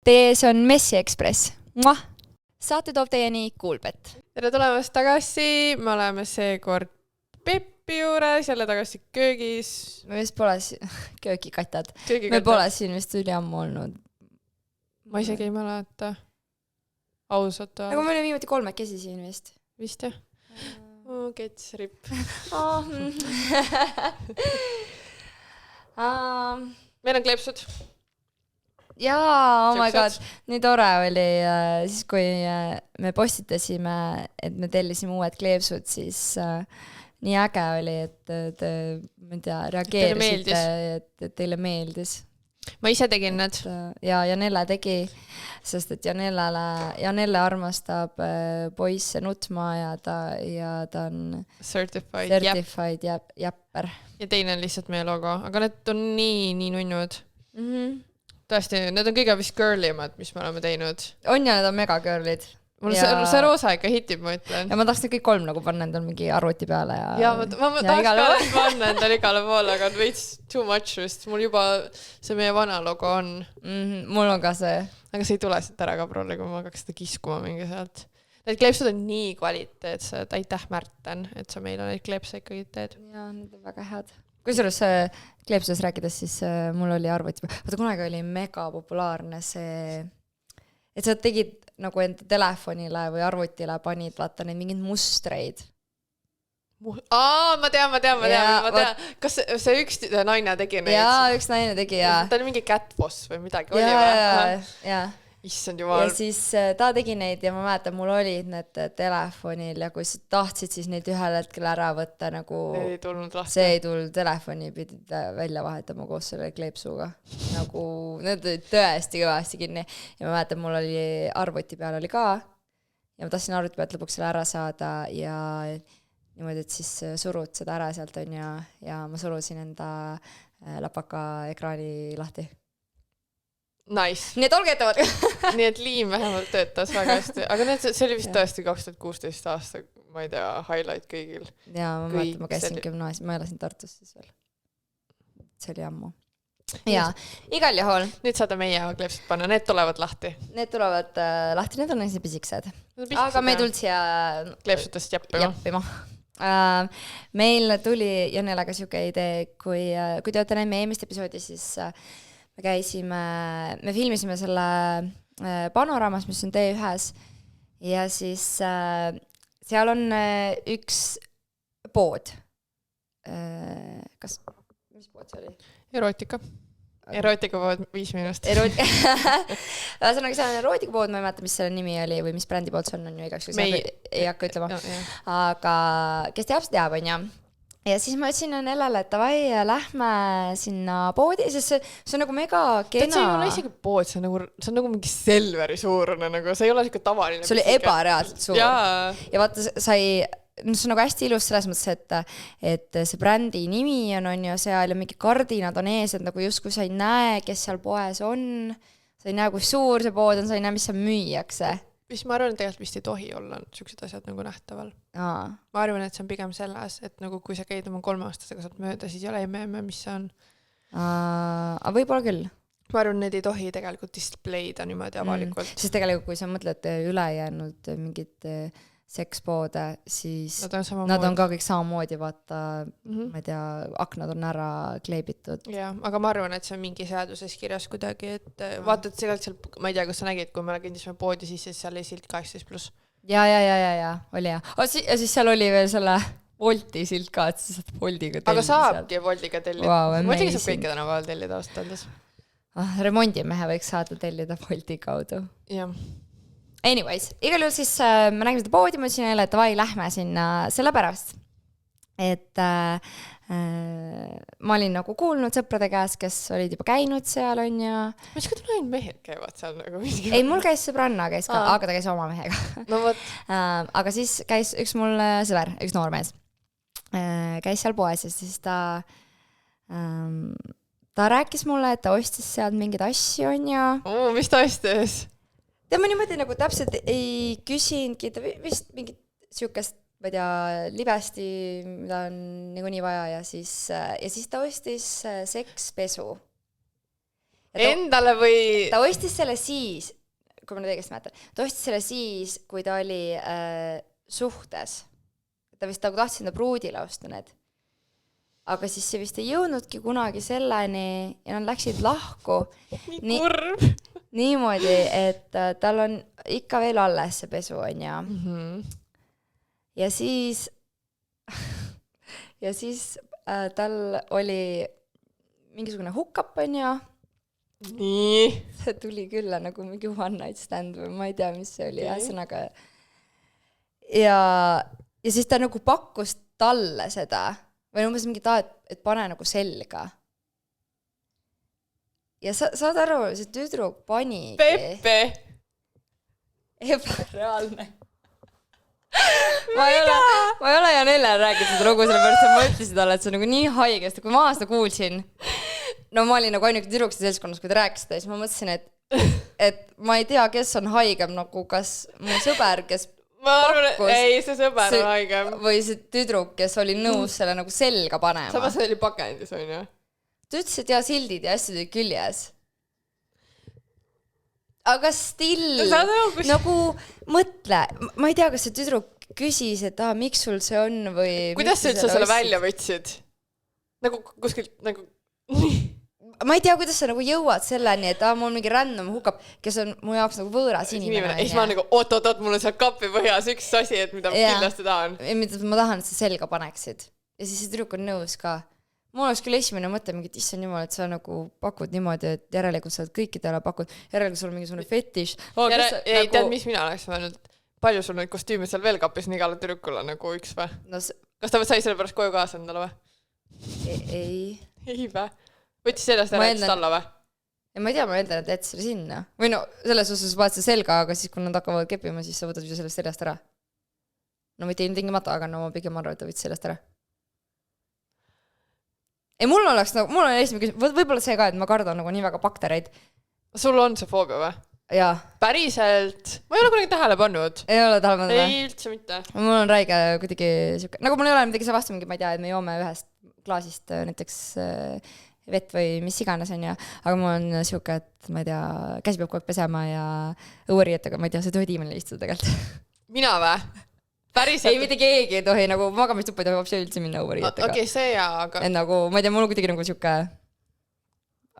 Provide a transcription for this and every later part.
Tees on Messi Ekspress. Saate toob teieni Kuulbet. Tere tulemast tagasi, me oleme seekord Peppi juures, jälle tagasi köögis. Me vist pole köögikatad. Me pole siin vist üliammu olnud. Ma isegi ei mäleta. Ausalt. Aga me olime viimati 3 siin vist. Vist jah. Kets ripp. Meil on kleepsud. Jaa, oh my god, nii tore oli siis, kui me postitasime, et me tellisime uued kleepsud, siis nii äge oli, et te, ma ei tea, reageerisite, et teile meeldis. Ma ise tegin need. Ja Janelle tegi, sest et Janelle armastab poisse nutma ja ta on certified jäpper. Ja teine on lihtsalt meie logo, aga need on nii nunnud. Tõesti, need on kõige vist girlimad, mis me oleme teinud. On ja need on mega girlid. Mul see roosa ikka hitib, ma ütlen. Ja ma tahaks need kõik 3 nagu panna endal mingi arvuti peale. Ja ma tahaks ka panna endal igale poole, aga veits too much vist. Mul juba see meie vana logo on. Mul on ka see. Aga see ei tule siit ära ka prolli, kui ma hakkaks seda kiskuma mingi sealt. Need kleepsud on nii kvaliteetsed. Aitäh, Märten, et sa meile neid kleepse ikkagi teed. Ja, need on väga head. Kusjuures kleepsudes rääkides, siis mul oli arvuti. Vaata, kunagi oli mega populaarne see, et sa tegid nagu enda telefonile või arvutile panid, vaata neid mingeid mustreid. Ma tean. Kas see üks naine tegi neid? Jaa, üks naine tegi, jaa. Ta oli mingi catboss või midagi oli või? Jaa. Issand jumal. Ja siis ta tegi neid ja ma mäletan, mul olid need telefonil ja kui sa tahtsid siis neid ühel hetkel ära võtta nagu see ei tulnud telefoni pidid välja vahetama koos selle kleepsuga. Nagu need olid tõesti kõvasti kinni ja ma mäletan, mul oli arvuti peal oli ka ja ma tahtsin arvuti pealt lõpuks selle ära saada ja niimoodi, et siis surud seda ära sealt on ja ma surusin enda lapaka ekraani lahti. Nice. Nii et olge ettevad. Nii et liim vähemalt töötas väga hästi. Aga see oli vist tõesti 2016 aasta, ma ei tea, highlight kõigil. Jaa, ma käisin gümnaasium, ma elasin Tartus siis veel. See oli ammu. Jaa, igal juhul. Nüüd saada meie kleepsud panna, need tulevad lahti. Need tulevad lahti, need on hästi pisiksed. Aga me ei tulnud siia kleepsutest jäppima. Meil tuli Janelaga siuke idee, kui te olete näinud meie eelmist episoodi, siis me filmisime selle panoraamas, mis on T1-s ja siis seal on üks pood. Mis pood see oli? Erootikapood 5 minust. Ühesõnaga, see on erootikapood, ma ei mäleta, mis selle nimi oli või mis brändi pood see on ju igaks, ei hakka ütlema. Aga kes teab, see teab, on ja. Ja siis ma ütlesin Nellele, et davai, lähme sinna poodi, sest see on nagu mega kena. See ei ole isegi pood, see on nagu mingi Selveri suurune, nagu see ei ole siuke tavaline. See oli ebareaalselt suur. Ja vaata, see on nagu hästi ilus selles mõttes, et see brändi nimi on ju seal ja mingi kardinad on ees, et nagu justkui sa ei näe, kes seal poes on. Sa ei näe, kui suur see pood on, sa ei näe, mis seal müüakse. Mis ma arvan, et tegelikult vist ei tohi olla siuksed asjad nagu nähtaval. Ma arvan, et see on pigem selles, et nagu kui sa käid oma 3-aastasega saad mööda, siis ei ole mis see on. Aga võib-olla küll. Ma arvan, need ei tohi tegelikult displayda niimoodi avalikult. Sest tegelikult, kui sa mõtled ülejäänud mingid sekspoode, siis nad on ka kõik samamoodi, vaata, ma ei tea, aknad on ära kleebitud. Jah, aga ma arvan, et see on mingi seaduses kirjas kuidagi, et vaata, et seal, ma ei tea, kas sa nägid, kui me kõndisime poodi, siis seal oli silt 18+. Ja, oli ja. Ja siis seal oli veel selle Wolti silt ka, et sa saad Woltiga tellida. Aga saabki Woltiga tellida. Woltiga saab kõike tänapäeval tellida aastatades. Remondimehe võiks saada tellida Wolti kaudu. Jah. Anyways, igal juhul siis ma nägin seda poodi, ma ütlesin jälle, et vai, lähme sinna sellepärast, et ma olin nagu kuulnud sõprade käes, kes olid juba käinud seal, on ja... Ma isegi tulen mehed käivad seal nagu mingi... Ei, mul käis sõbranna, aga ta käis oma mehega. No võt. Aga siis käis üks mul sõber, üks noormees. Käis seal poes ja siis ta rääkis mulle, et ta ostis sealt mingeid asju, on ja... Mis ta ostis? Ma niimoodi nagu täpselt ei küsinudki, ta vist mingit siukest, ma ei tea, libesti, mida on niikuinii vaja ja siis ta ostis sekspesu. endale või? Ta ostis selle siis, kui ma nüüd õigesti mäletan, ta ostis selle siis, kui ta oli suhtes. Ta vist nagu tahtis enda pruudile osta need. Aga siis see vist ei jõudnudki kunagi selleni ja nad läksid lahku. Nii kurb. Niimoodi, et tal on ikka veel alles see pesu, on ja. Ja siis tal oli mingisugune hookup, on ja. Nii. See tuli küll nagu mingi one night stand või ma ei tea, mis see oli. Ühesõnaga. Ja siis ta nagu pakkus talle seda või umbes mingi et pane nagu selga. Ja saad aru, see tüdruk panigi. Peppe! Ebareaalne. Ma ei ole Janelle rääkinud seda lugu, sellepärast et ma ütlesin talle, et see on nagu nii haigest. Kui ma seda kuulsin, no ma olin nagu ainuke tüdrukste seltskonnas, kui ta rääkisite, siis ma mõtlesin, et ma ei tea, kes on haigem, nagu kas mu sõber, kes ma arvan, ei, see sõber on haigem. Või see tüdruk, kes oli nõus selle nagu selga panema. Samas see oli pakendis, on ju? Ta ütles, et sildid ja asjad olid küljes. Aga still, nagu mõtle, ma ei tea, kas see tüdruk küsis, et miks sul see on või... Kuidas sa üldse selle välja võtsid? Nagu kuskilt nagu... Ma ei tea, kuidas sa nagu jõuad selleni, et mul mingi random hukab, kes on mu jaoks nagu võõras inimene. Ja siis ma nagu, oot, mul on seal kapi põhjas üks asi, et mida ma kindlasti tahan. Ma tahan, et sa selga paneksid. Ja siis see tüdruk on nõus ka. Mul oleks küll esimene mõte mingi, et issand jumal, et sa nagu pakud niimoodi, et järelikult sa oled kõikidele pakud, järelikult sul on mingisugune fetiš. Ei tead, mis mina oleks mõelnud? Palju sul neid kostüüme seal veel kapis nii igale tüdrukule nagu üks või? Kas ta sai selle pärast koju kaasa endale või? Ei või? Võttis sellest ära jättis alla või? Ja ma ei tea, ma eeldan, et jättis selle sinna. Või no, selles osas vaat see selga, aga siis kui nad hakkavad kepima, siis sa võtad ju sellest seljast ära. No mitte ilmtingimata, aga no ma pigem arvan, et ta võttis sellest ära. Ei, mul on esimene küsimus, võib-olla see ka, et ma kardan nagu nii väga baktereid. Sul on see foobia või? Jaa. Päriselt? Ma ei ole kunagi tähele pannud. Ei ole tähele pannud? Ei, üldse mitte. Mul on räige kuidagi siuke, nagu mul ei ole midagi see vastu mingi, ma ei tea, et me joome ühest klaasist näiteks vett või mis iganes on ja, aga mul on siuke, et ma ei tea, käsi peab kogu aeg pesema ja õueriietega, ma ei tea, see tohi diivanil istuda tegelikult. Mina või? Päriselt? Ei, mitte keegi ei tohi, nagu magamistuppa ei tohi vapsi üldse minna õueriietega. Okei, see jaa, aga... Et nagu, ma ei tea, mul on kuidagi nagu siuke,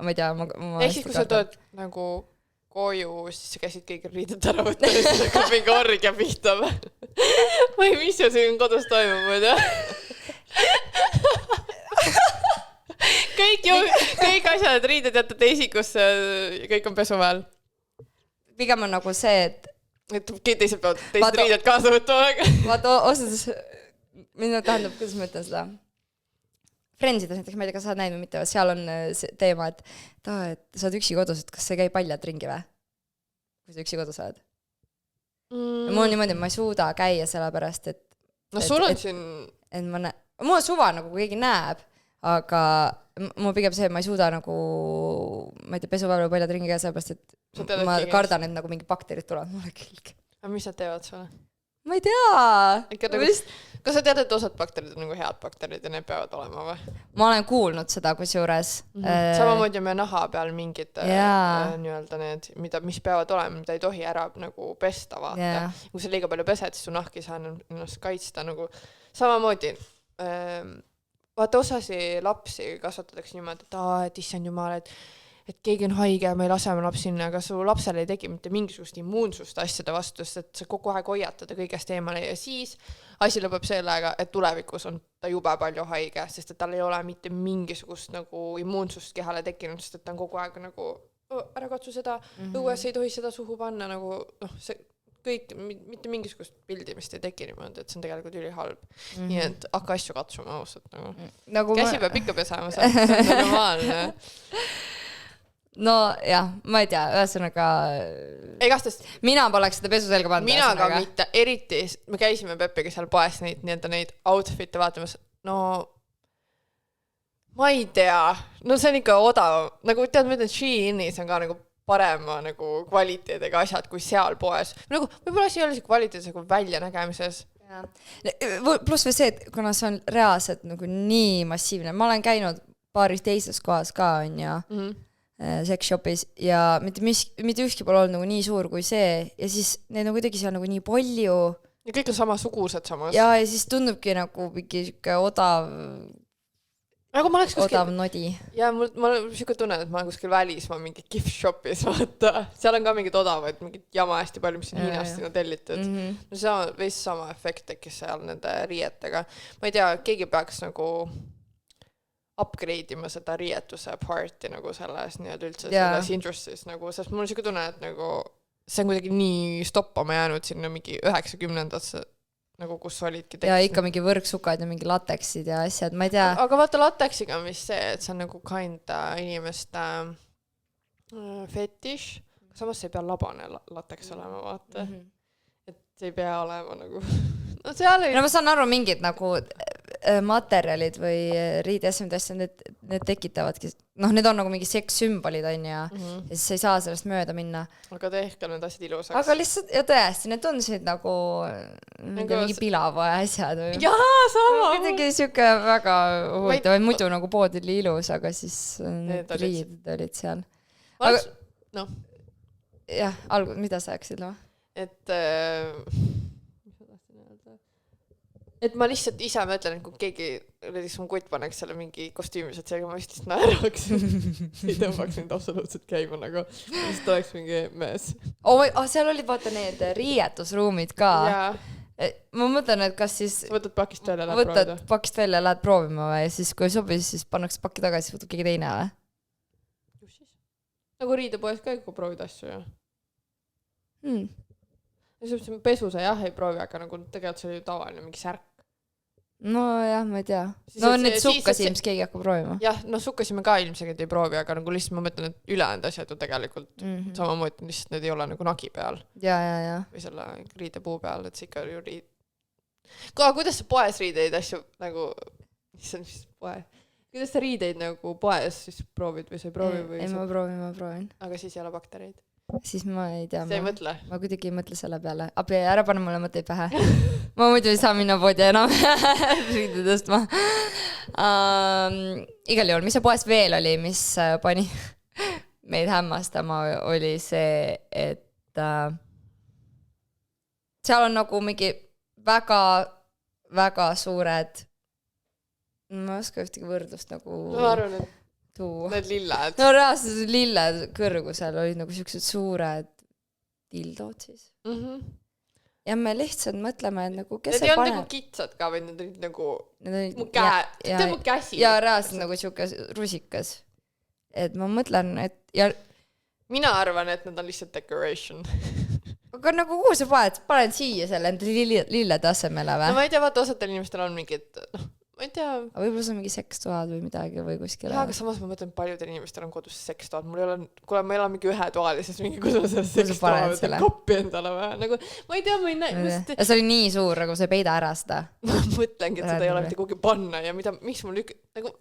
ma ei tea, ehk siis, kui sa tood nagu koju, siis sa käisid kõik riided ära võtta ja siis hakkab mingi orgia pihta või? Või mis ju siin kodus toimub, ma ei tea? Kõik asjad, riided jätate esikusse ja kõik on pesu vahel. Pigem on nagu see, et teised riided kaasa võtma. Vaata, osades, mida tähendab, kuidas ma ütlen seda? Friendsides näiteks, ma ei tea, kas sa oled näinud või mitte, seal on see teema, et sa oled üksi kodus, et kas sa käib paljad ringi või? Kui sa üksi kodus oled? Mul on niimoodi, et ma ei suuda käia sellepärast, et... No sul on siin... Mul on suva, nagu kui keegi näeb, aga mul pigem see, et ma ei suuda nagu, ma ei tea, pesupäeval paljad ringi käia sellepärast, et ma kardan, et nagu mingi bakterid tulevad mulle külge. Aga mis nad teevad sulle? Ma ei tea. Kas sa tead, et osad bakterid on nagu head bakterid ja need peavad olema või? Ma olen kuulnud seda kusjuures. Samamoodi on meie naha peal mingid nii-öelda need, mis peavad olema, mida ei tohi ära nagu pesta, vaata. Kui sa liiga palju pesed, siis su nahk ei saa ennast kaitsta nagu samamoodi. Vaata, osasi lapsi kasvatatakse niimoodi, et issand jumal, et keegi on haige ja me ei lase oma laps sinna, aga su lapsele ei tegi mitte mingisugust immuunsust asjade vastu, et sa kogu aeg hoiatada kõigest eemale ja siis asi lõpeb sellega, et tulevikus on ta jube palju haige, sest et tal ei ole mitte mingisugust nagu immuunsust kehale tekkinud, sest et ta on kogu aeg nagu ära katsu seda, õues ei tohi seda suhu panna, nagu see kõik, mitte mingisugust pildimist ei teki niimoodi, et see on tegelikult ülihalb. Nii et hakka asju katsuma ausalt nagu käsi peab ikka pesema, see on normaalne. No jah, ma ei tea, ühesõnaga Igastest mina poleks seda pesu selga pannud. Mina ka mitte, eriti me käisime Peppiga seal poes neid outfit'e vaatamas, no ma ei tea, no see on ikka odav, nagu tead, ma ütlen, Sheinis on ka nagu parema nagu kvaliteediga asjad kui seal poes. Nagu, võib-olla asi ei ole see kvaliteedis nagu väljanägemises. Pluss või see, et kuna see on reaalselt nagu nii massiivne, ma olen käinud paaris teises kohas ka, on ja sex shopis ja mitte ükski pole olnud nagu nii suur kui see ja siis neid on kuidagi seal nagu nii palju. Ja kõik on samasugused samas. Ja siis tundubki nagu mingi siuke odav nodi. Ja mul on siuke tunne, et ma olen kuskil välismaa mingi gift shopis, vaata. Seal on ka mingid odavad, mingid jama hästi palju, mis on Hiinast sinna tellitud. No see on veist sama efekt tekkis seal nende riietega. Ma ei tea, keegi peaks nagu upgrade ima seda riietuse parti nagu selles nii-öelda üldse selles industry's nagu, sest mul on siuke tunne, et nagu see on kuidagi nii stoppama jäänud sinna mingi 90-ndasse nagu kus olidki tekst. Ja ikka mingi võrksukad ja mingi lateksid ja asjad, ma ei tea. Aga vaata lateksiga on vist see, et see on nagu kinda inimeste fetiš, samas see ei pea labane lateks olema, vaata. Et see ei pea olema nagu no seal ei... No ma saan aru mingid nagu materjalid või riidesemid asjad, need tekitavadki, noh, need on nagu mingi sekssümbolid on ja siis ei saa sellest mööda minna. Aga tehke need asjad ilusaks. Aga lihtsalt, ja tõesti, need tundusid nagu mingi pilava asjad. Või... Jaa, sama! Midagi siuke väga huvitav, või muidu nagu pood oli ilus, aga siis riided olid seal. Aga... No. Jah, mida sa äksid, no? Et ma lihtsalt ise mõtlen, et kui keegi näiteks mu kutt paneks selle mingi kostüümis, et seega ma vist lihtsalt naeraks. Ei tõmbaks neid absoluutselt käima, nagu lihtsalt oleks mingi mees. Seal olid vaata need riietusruumid ka. Ma mõtlen, et kas siis... Võtad pakist välja, lähed proovida. Võtad pakist välja, lähed proovima või siis kui sobis, siis pannakse pakki tagasi, võtab keegi teine või? Nagu riidepoes ka ikka proovid asju, jah. Pesusa jah ei proovi, aga nagu tegelikult see oli tavaline mingi särk. No jah, ma ei tea. No need sukkasi ilmselt keegi hakkab proovima. Jah, no sukkasi me ka ilmselt ei proovi, aga nagu lihtsalt ma mõtlen, et ülejäänud asjad ju tegelikult samamoodi, lihtsalt need ei ole nagu nagi peal. Ja. Või selle riidepuu peal, et see ikka ju kuidas sa poes riideid asju nagu... Kuidas sa riideid nagu poes siis proovid või sa ei proovi? Ei, ma proovin. Aga siis ei ole baktereid? Siis ma ei tea. Sa ei mõtle? Ma kuidagi ei mõtle selle peale. Abi, ära pane mulle mõtteid pähe. Ma muidu ei saa minna poodi enam riide tõstma. Igal juhul, mis see poes veel oli, mis pani meid hämmastama, oli see, et seal on nagu mingi väga suured, ma ei oska ühtegi võrdlust nagu... Ma arvan, et need lilled. No reaalselt lilled kõrgusel olid nagu siuksed suured dildod siis. Ja me lihtsalt mõtleme, et nagu kes see paneb. Need ei olnud nagu kitsad ka, või need olid nagu mu käsi. Ja reaalselt nagu siuke rusikas. Et ma mõtlen, et... Mina arvan, et need on lihtsalt decoration. Aga nagu kuhu sa paned siia selle lillede asemele või? No ma ei tea, vaata osadel inimestel on mingid... Ma ei tea. Aga võib-olla see on mingi sekstoad või midagi või kuskile. Jaa, aga samas ma mõtlen, paljudel inimestel on kodus sekstoad. Mul ei ole, kuule, ma elan mingi ühetoalises mingi kus on sekstoad, võtta koppi endale või. Nagu, ma ei tea, ma ei näe. Ja see oli nii suur, nagu sa ei peida ära seda. Ma mõtlengi, et seda ei ole mitte kuhugi panna ja mis mul nagu...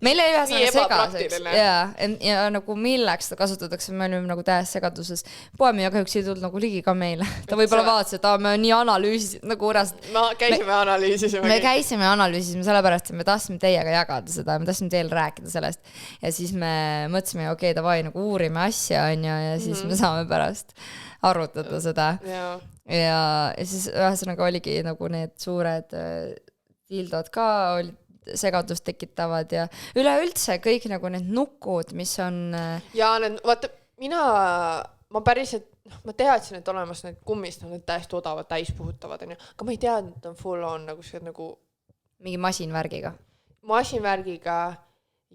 Meil ei ühesõnaga segaseks ja nagu milleks seda kasutatakse, me olime nagu täies segaduses. Poemia kahjuks ei tulnud nagu ligi ka meile. Ta võib-olla vaatas, et me nii analüüsisime nagu urast. Me käisime analüüsisime sellepärast, et me tahtsime teiega jagada seda, me tahtsime teile rääkida sellest ja siis me mõtlesime, okei, davai, nagu uurime asja on ja siis me saame pärast arutada seda ja siis ühesõnaga oligi nagu need suured dildod ka olid segadust tekitavad ja üleüldse kõik nagu need nukud, mis on... Ja vaata, ma päriselt, ma teadsin, et olemas need kummist, need täiesti odavad, täispuhutavad, aga ma ei teadnud, et on full on nagu mingi masinvärgiga. Masinvärgiga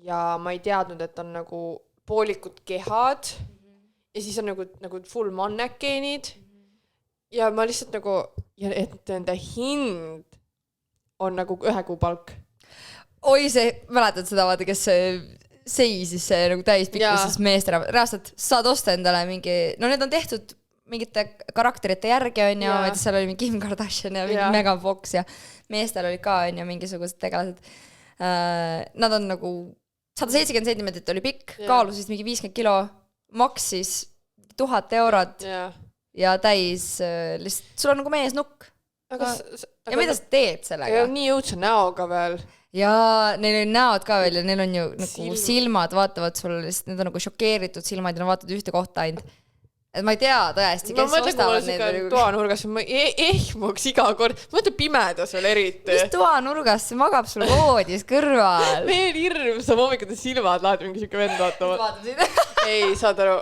ja ma ei teadnud, et on nagu poolikud kehad ja siis on nagu full mannekeenid ja ma lihtsalt nagu, ja et nende hind on nagu 1 kuu palk. Oi, mäletad seda, vaata, kes seisis see nagu täispikkuses meesterahva. Reaalselt saad osta endale mingi, no need on tehtud mingite karakterite järgi on ja seal oli mingi Kim Kardashian ja mingi Megan Fox ja meestel oli ka on ja mingisugused tegelased. Nad on nagu 170 cm oli pikk, kaalusid mingi 50 kilo, maksis 1000 eurot ja täis lihtsalt, sul on nagu meesnukk. ja mida sa teed sellega? Nii õudse näoga veel. Jaa, neil on näod ka veel ja neil on ju nagu silmad vaatavad sulle, lihtsalt need on nagu šokeeritud silmad ja nad vaatavad ühte kohta ainult. Et ma ei tea tõesti, kes ostavad neid. Ma mõtlen, kui toanurgas ma ehmuks iga kord. Ma mõtlen pimedas veel eriti. Mis toanurgas? See magab sul voodis kõrval. Veel hirm, sa hommikute silmad lahti mingi siuke vend vaatama. Ei, saad aru,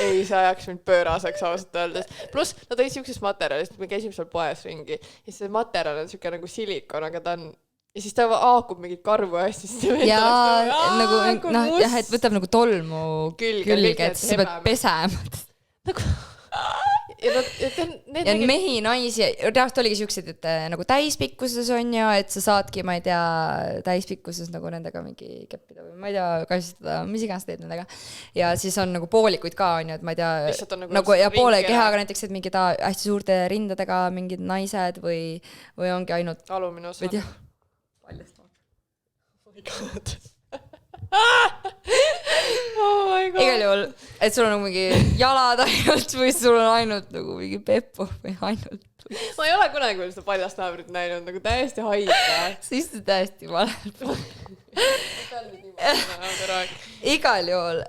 ei, sa ajaks mind pööraseks ausalt öeldes. Plus, nad olid siuksest materjalist, me käisime seal poes ringi ja see materjal on siuke nagu silikon, aga ta on ja siis ta haakub mingit karvu hästi. Jaa, nagu, jah, et võtab nagu tolmu külge, et sa pead pesema. Nagu ja mehi, naisi, reaalselt oligi siuksed, et nagu täispikkuses on ja et sa saadki, ma ei tea, täispikkuses nagu nendega mingi keppida või ma ei tea, kasutada, mis iganes teed nendega. Ja siis on nagu poolikuid ka on ju, et ma ei tea, nagu ja poole kehaga näiteks, et mingid hästi suurte rindadega mingid naised või ongi ainult alumine osa. Või jah, paljast vaata. Oh my god. Oh my god. Igal juhul, et sul on nagu mingi jalad ainult või sul on ainult nagu mingi peppu või ainult. Ma ei ole kunagi veel seda paljast naabrit näinud, nagu täiesti haige. Siis ta täiesti valel. Igal juhul,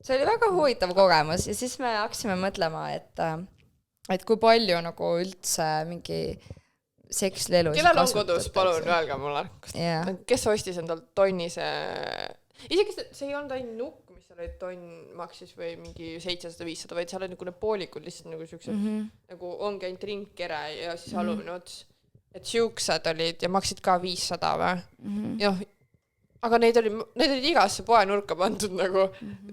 see oli väga huvitav kogemus ja siis me hakkasime mõtlema, et kui palju nagu üldse mingi sekslelu. Kellel on kodus, palun öelge mulle. Kes ostis endal tonnise, isegi see ei olnud ainult nukk, mis seal oli tonn maksis või mingi 700-500, vaid seal oli nagu need poolikud lihtsalt nagu siuksed, nagu ongi ainult ringkere ja siis alumine ots. Et siuksed olid ja maksid ka 500 või? Ja, aga need olid igasse poe nurka pandud nagu,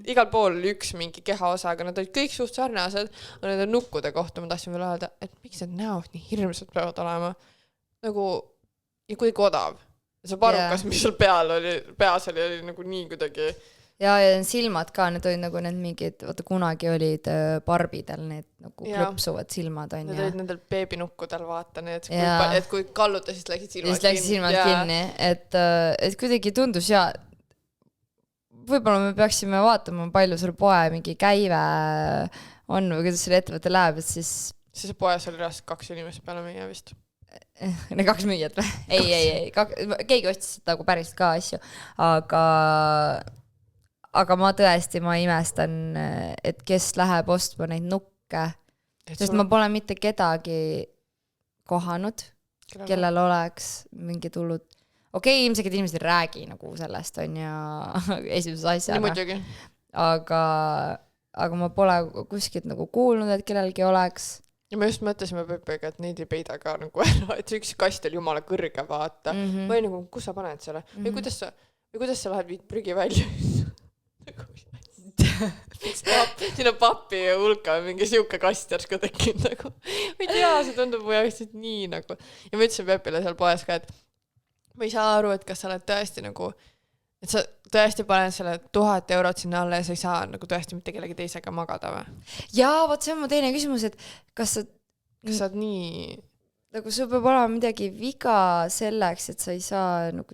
igal pool oli üks mingi kehaosa, aga nad olid kõik suht sarnased, aga nende nukkude kohta ma tahtsin veel öelda, et miks need näod nii hirmsad peavad olema, nagu, ja kuidagi odav. See parukas, mis seal peas oli nagu nii kuidagi. Ja silmad ka, need olid nagu need mingid, vaata kunagi olid barbidel need nagu klõpsuvad silmad on. Need olid nendel beebinukkudel vaata need, et kui kalluta, siis läksid silmad kinni. Siis läksid silmad kinni, et kuidagi tundus ja võib-olla me peaksime vaatama, palju sul poe mingi käive on või kuidas selle ettevõtte läheb, et siis... Siis poes oli reaalselt 2 inimest peale meie vist. Ne 2 müüjad või? Ei. Keegi ostis nagu päris ka asju, aga ma tõesti, ma imestan, et kes läheb ostma neid nukke, sest ma pole mitte kedagi kohanud, kellel oleks mingi tulud. Okei, ilmselt inimesed ei räägi nagu sellest on ja esimeses asjana. Aga ma pole kuskilt nagu kuulnud, et kellelgi oleks. Ja me just mõtlesime Peppega, et neid ei peida ka nagu ära, et see üks kast oli jumala kõrge vaata. Või nagu, kus sa paned selle? Või kuidas sa lähed viid prügi välja? Siin on pappi ja hulka mingi siuke kast järsku tekkinud nagu. Ma ei tea, see tundub mu jaoks nii nagu. Ja ma ütlesin Peppile seal poes ka, et ma ei saa aru, et kas sa oled tõesti nagu, et sa tõesti paned selle 1000 eurot sinna alla ja sa ei saa nagu tõesti mitte kellegi teisega magada või? Jaa, võt see on mu teine küsimus, et kas sa nii... Nagu sul peab olema midagi viga selleks, et sa ei saa nagu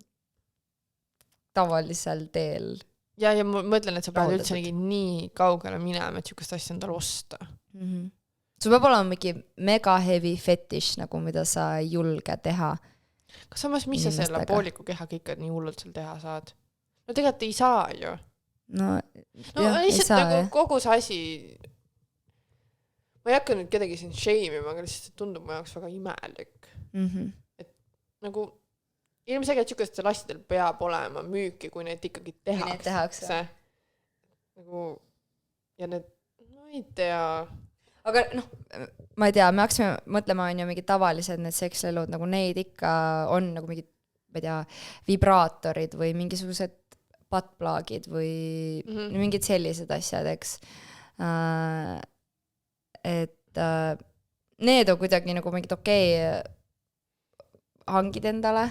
tavalisel teel. Ja ma mõtlen, et sa pead üldse nii kaugele minema, et siukest asja endal osta. Sul peab olema mingi mega heavy fetish, nagu mida sa ei julge teha. Kas samas, mis sa selle pooliku kehaga ikka nii hullult seal teha saad? No tegelikult ei saa ju. No ei saa, nagu kogu see asi... Ma ei hakka nüüd kedagi siin shame'ima, aga lihtsalt tundub mu jaoks väga imelik. Et nagu ilmselgelt siukest lassidel peab olema müüki, kui need ikkagi tehakse. Nagu, ja need, no ei tea... Aga ma ei tea, me hakkasime mõtlema on ju mingid tavalised need sekslelud, nagu neid ikka on nagu mingid, ma ei tea, vibraatorid või mingisugused buttplugid või mingid sellised asjad, eks. Et need on kuidagi nagu mingid hangid endale.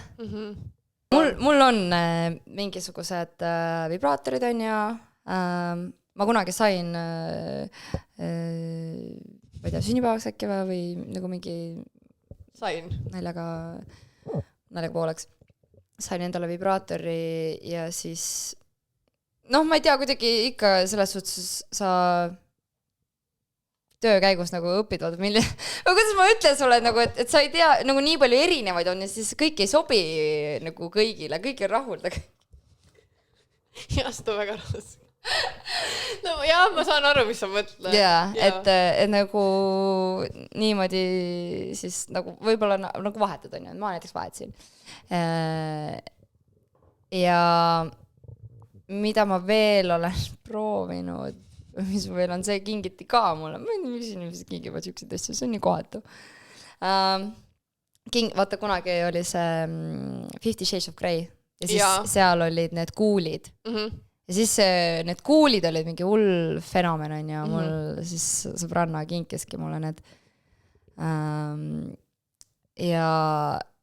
Mul on mingisugused vibraatorid on ja ma kunagi sain ma ei tea, sünnipäevaks äkki või nagu mingi naljaga pooleks sain endale vibraatori ja siis ma ei tea, kuidagi ikka selles suhtes sa töö käigus nagu õpid, vaata kuidas ma ütlen sulle nagu, et sa ei tea, nagu nii palju erinevaid on ja siis kõik ei sobi nagu kõigile, kõik ei rahulda. Jah, seda väga raske. No jah, ma saan aru, mis sa mõtled. Jaa, et nagu niimoodi siis nagu võib-olla nagu vahetad on ju, ma näiteks vahetasin. Ja mida ma veel olen proovinud, mis veel on, see kingiti ka mulle, ma ei tea, mis inimesed kingivad siukseid asju, see on nii kohatu. Vaata, kunagi oli see 50 Shades of Grey ja siis seal olid need kuulid. Ja siis need kuulid olid mingi hull fenomen on ja mul siis sõbranna kinkiski mulle need. Ja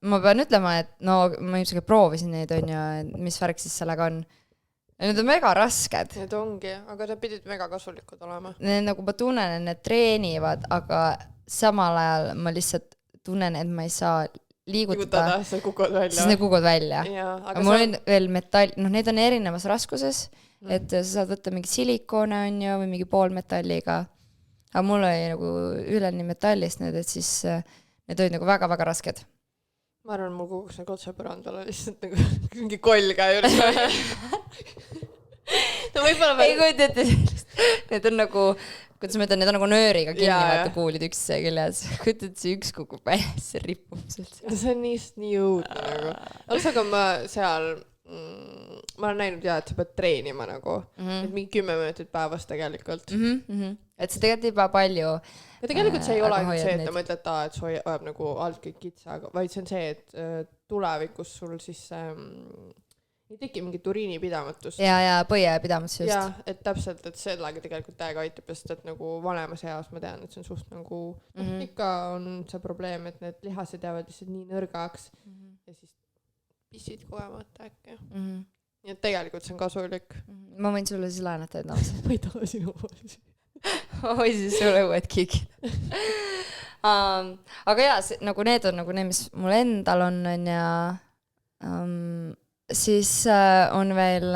ma pean ütlema, et no ma ilmselt proovisin neid on ja mis värk siis sellega on. Ja need on mega rasked. Need ongi, aga need pidid mega kasulikud olema. Need nagu ma tunnen, et need treenivad, aga samal ajal ma lihtsalt tunnen, et ma ei saa liigutada. Siis need kukud välja. Aga mul on veel metall, noh need on erinevas raskuses, et sa saad võtta mingi silikoone on ju, või mingi poolmetalliga. Aga mul oli nagu üleni metallist need, et siis need olid nagu väga-väga rasked. Ma arvan, mul kukuks nagu otse põrandale lihtsalt nagu mingi koll käe juures. No võib-olla ei kujutate sellest. Need on nagu, kuidas ma ütlen, need on nagu nööriga kinni vaata kuulid üks küljes. Kujutate see üks kukub välja, see ripub sealt. See on nii õudne nagu. Aga ma seal, ma olen näinud et sa pead treenima nagu. Et mingi 10 minutit päevas tegelikult. Et see tegelikult ei pea palju. Ja tegelikult see ei ole see, et ta mõtled, et su hoiab nagu alt kõik kitsa, vaid see on see, et tulevikus sul siis ei teki mingit uriinipidamatus. Ja põiepidamatust just. Ja, et täpselt, et sellega tegelikult täiega aitab, sest et nagu vanemas eas ma tean, et see on suht nagu ikka on see probleem, et need lihased jäävad lihtsalt nii nõrgaks ja siis pissid kogemata äkki. Nii et tegelikult see on kasulik. Ma võin sulle siis laenata ennast. Ma ei taha sinu poolisi. Oi, siis sulle uued kikid. Aga jaa, nagu need on nagu need, mis mul endal on ja siis on veel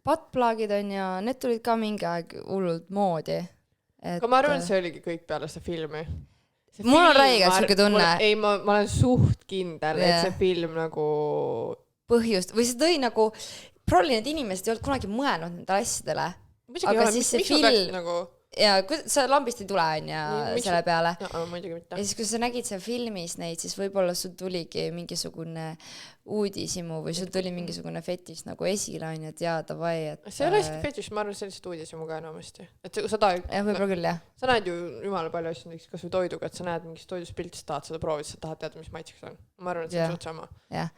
buttplugid on ja need tulid ka mingi aeg hullult moodi. Aga ma arvan, et see oligi kõik peale see filmi. Mul on räigelt siuke tunne. Ei, ma olen suht kindel, et see film nagu põhjust, või see tõi nagu probabli need inimesed ei olnud kunagi mõelnud nende asjadele. Aga siis see film nagu... ja sa lambist ei tule on ja selle peale ja siis kui sa nägid seal filmis neid, siis võib-olla sul tuligi mingisugune uudisimu või sul tuli mingisugune fetiš nagu esile on ja teada vai et see ei ole isegi fetiš, ma arvan, see on lihtsalt uudisimu ka enamasti et sa tahad võib-olla küll jah sa näed ju jumala palju asju kas või toiduga, et sa näed mingist toidust piltist, tahad seda proovida, sa tahad teada, mis maitseks on ma arvan, et see on suht sama jah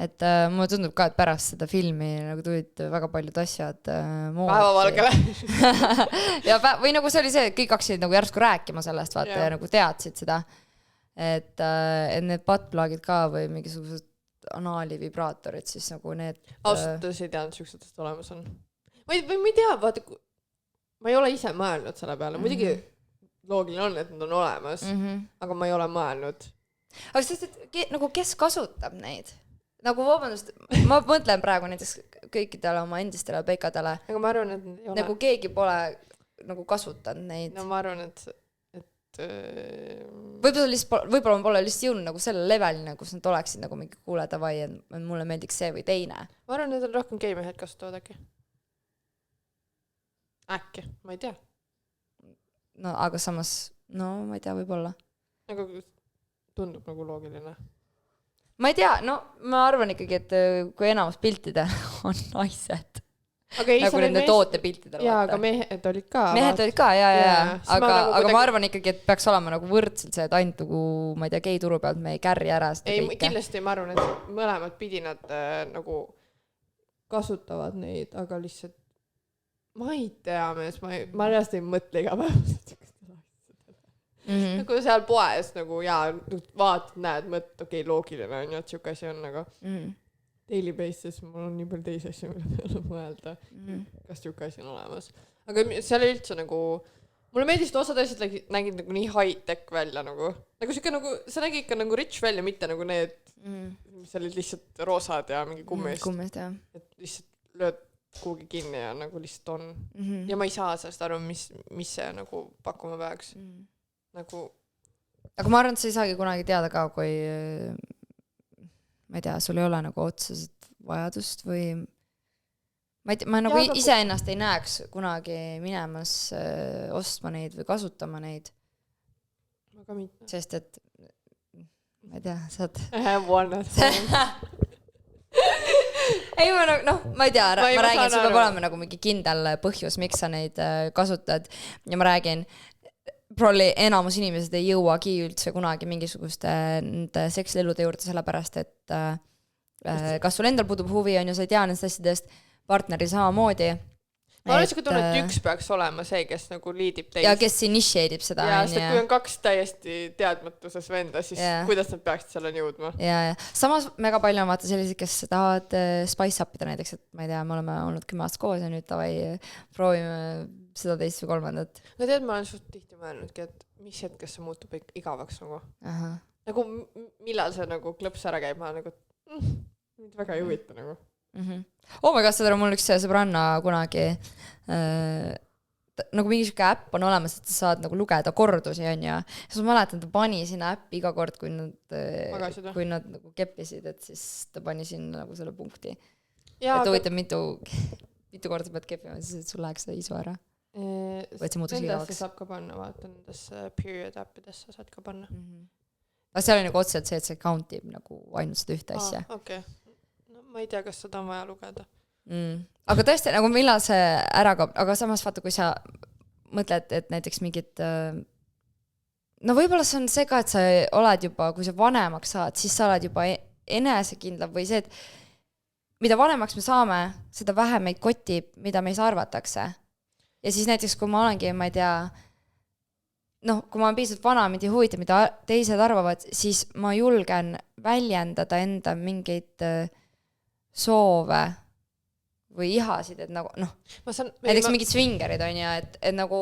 et mulle tundub ka, et pärast seda filmi nagu tulid väga paljud asjad päevavalgele ja või nagu see oli see, et kõik hakkasid nagu järsku rääkima sellest vaata ja nagu teadsid seda et need buttplugid ka või mingisugused anaalivibraatorid siis nagu need ausalt ei teadnud siuksed olemas on või ma ei tea, vaata ma ei ole ise mõelnud selle peale muidugi loogiline on, et nad on olemas aga ma ei ole mõelnud aga sest, et nagu kes kasutab neid nagu vabandust, ma mõtlen praegu näiteks kõikidele oma endistele peikadele. Aga ma arvan, et ei ole. Nagu keegi pole nagu kasutanud neid. No ma arvan, et võib-olla ma pole lihtsalt jõudnud nagu selle levelina, kus nad oleksid nagu mingi kuule davai, et mulle meeldiks see või teine. Ma arvan, et on rohkem geimehed kasutavad äkki. Äkki, ma ei tea. No aga samas, no ma ei tea, võib-olla. Aga tundub nagu loogiline. Ma ei tea, no ma arvan ikkagi, et kui enamus piltidel on naised. Nagu nende tootepiltidel. Jaa, aga mehed olid ka. Mehed olid ka, jaa. Aga ma arvan ikkagi, et peaks olema nagu võrdselt see, et ainult nagu, ma ei tea, geituru pealt me ei kärri ära seda kõike. Ei, kindlasti ma arvan, et mõlemad pidi nad nagu kasutavad neid, aga lihtsalt ma ei tea, ma reast ei mõtle iga päev. Nagu seal poes nagu jaa, vaatad, näed, mõtled, okei, loogiline on ju, et siuke asi on nagu daily basis, mul on nii palju teisi asju, mille peale mõelda, kas siuke asi on olemas. Aga seal üldse nagu, mulle meeldis, et osad asjad nägid nagu nii high-tech välja nagu siuke nagu, see nägi ikka nagu rich välja, mitte nagu need, mis olid lihtsalt roosad ja mingi kummist. Kummist, jah. Et lihtsalt lööd kuhugi kinni ja nagu lihtsalt on. Ja ma ei saa sellest aru, mis see nagu pakkuma peaks. Nagu... Aga ma arvan, et sa ei saagi kunagi teada ka, kui ma ei tea, sul ei ole nagu otseselt vajadust või ma nagu iseennast ei näeks kunagi minemas ostma neid või kasutama neid. Aga mitte. Sest et ma ei tea, saad ei ma nagu, noh, ma ei tea, ma räägin, sul peab olema nagu mingi kindel põhjus, miks sa neid kasutad ja ma räägin, probably enamus inimesed ei jõuagi üldse kunagi mingisuguste sekslellude juurde sellepärast, et kas sul endal puudub huvi on ju, sa ei tea nendest asjadest, partneri samamoodi. Ma olen siuke tunne, et üks peaks olema see, kes nagu liidib teist. Ja kes initieedib seda. Ja sest kui on kaks täiesti teadmatuses venda, siis kuidas nad peaksid selleni jõudma? Ja. Samas mega palju on vaata sellised, kes tahavad spice upida näiteks, et ma ei tea, me oleme olnud 10 aastat koos ja nüüd tavai proovime seda teist või kolmandat. No tead, ma olen suht tihti mõelnudki, et mis hetkes see muutub igavaks nagu. Nagu millal see nagu klõps ära käib, ma nagu nüüd väga ei huvita nagu. Oh my god, seda mul üks sõbranna kunagi nagu mingi siuke äpp on olemas, et sa saad nagu lugeda kordusi on ja siis ma mäletan, ta pani sinna äppi iga kord, kui nad nagu keppisid, et siis ta pani sinna nagu selle punkti. Et huvitav mitu korda sa pead keppima, siis et sul läheks seda isu ära. Või et see muutus igavaks. Nendesse saab ka panna, vaata nendesse period appidesse saad ka panna. Aga seal on nagu otseselt see, et see countib nagu ainult seda ühte asja. Okei. Ma ei tea, kas seda on vaja lugeda. Aga tõesti, nagu millal see ära kaob, aga samas vaata, kui sa mõtled, et näiteks mingid no võib-olla see on see ka, et sa oled juba, kui sa vanemaks saad, siis sa oled juba enesekindlam või see, et mida vanemaks me saame, seda vähem meid kotib, mida meis arvatakse. Ja siis näiteks, kui ma olengi, ma ei tea, noh, kui ma olen piisavalt vana, mind ei huvita, mida teised arvavad, siis ma julgen väljendada enda mingeid soove või ihasid, et nagu, noh, näiteks mingid swingerid on ja, et nagu,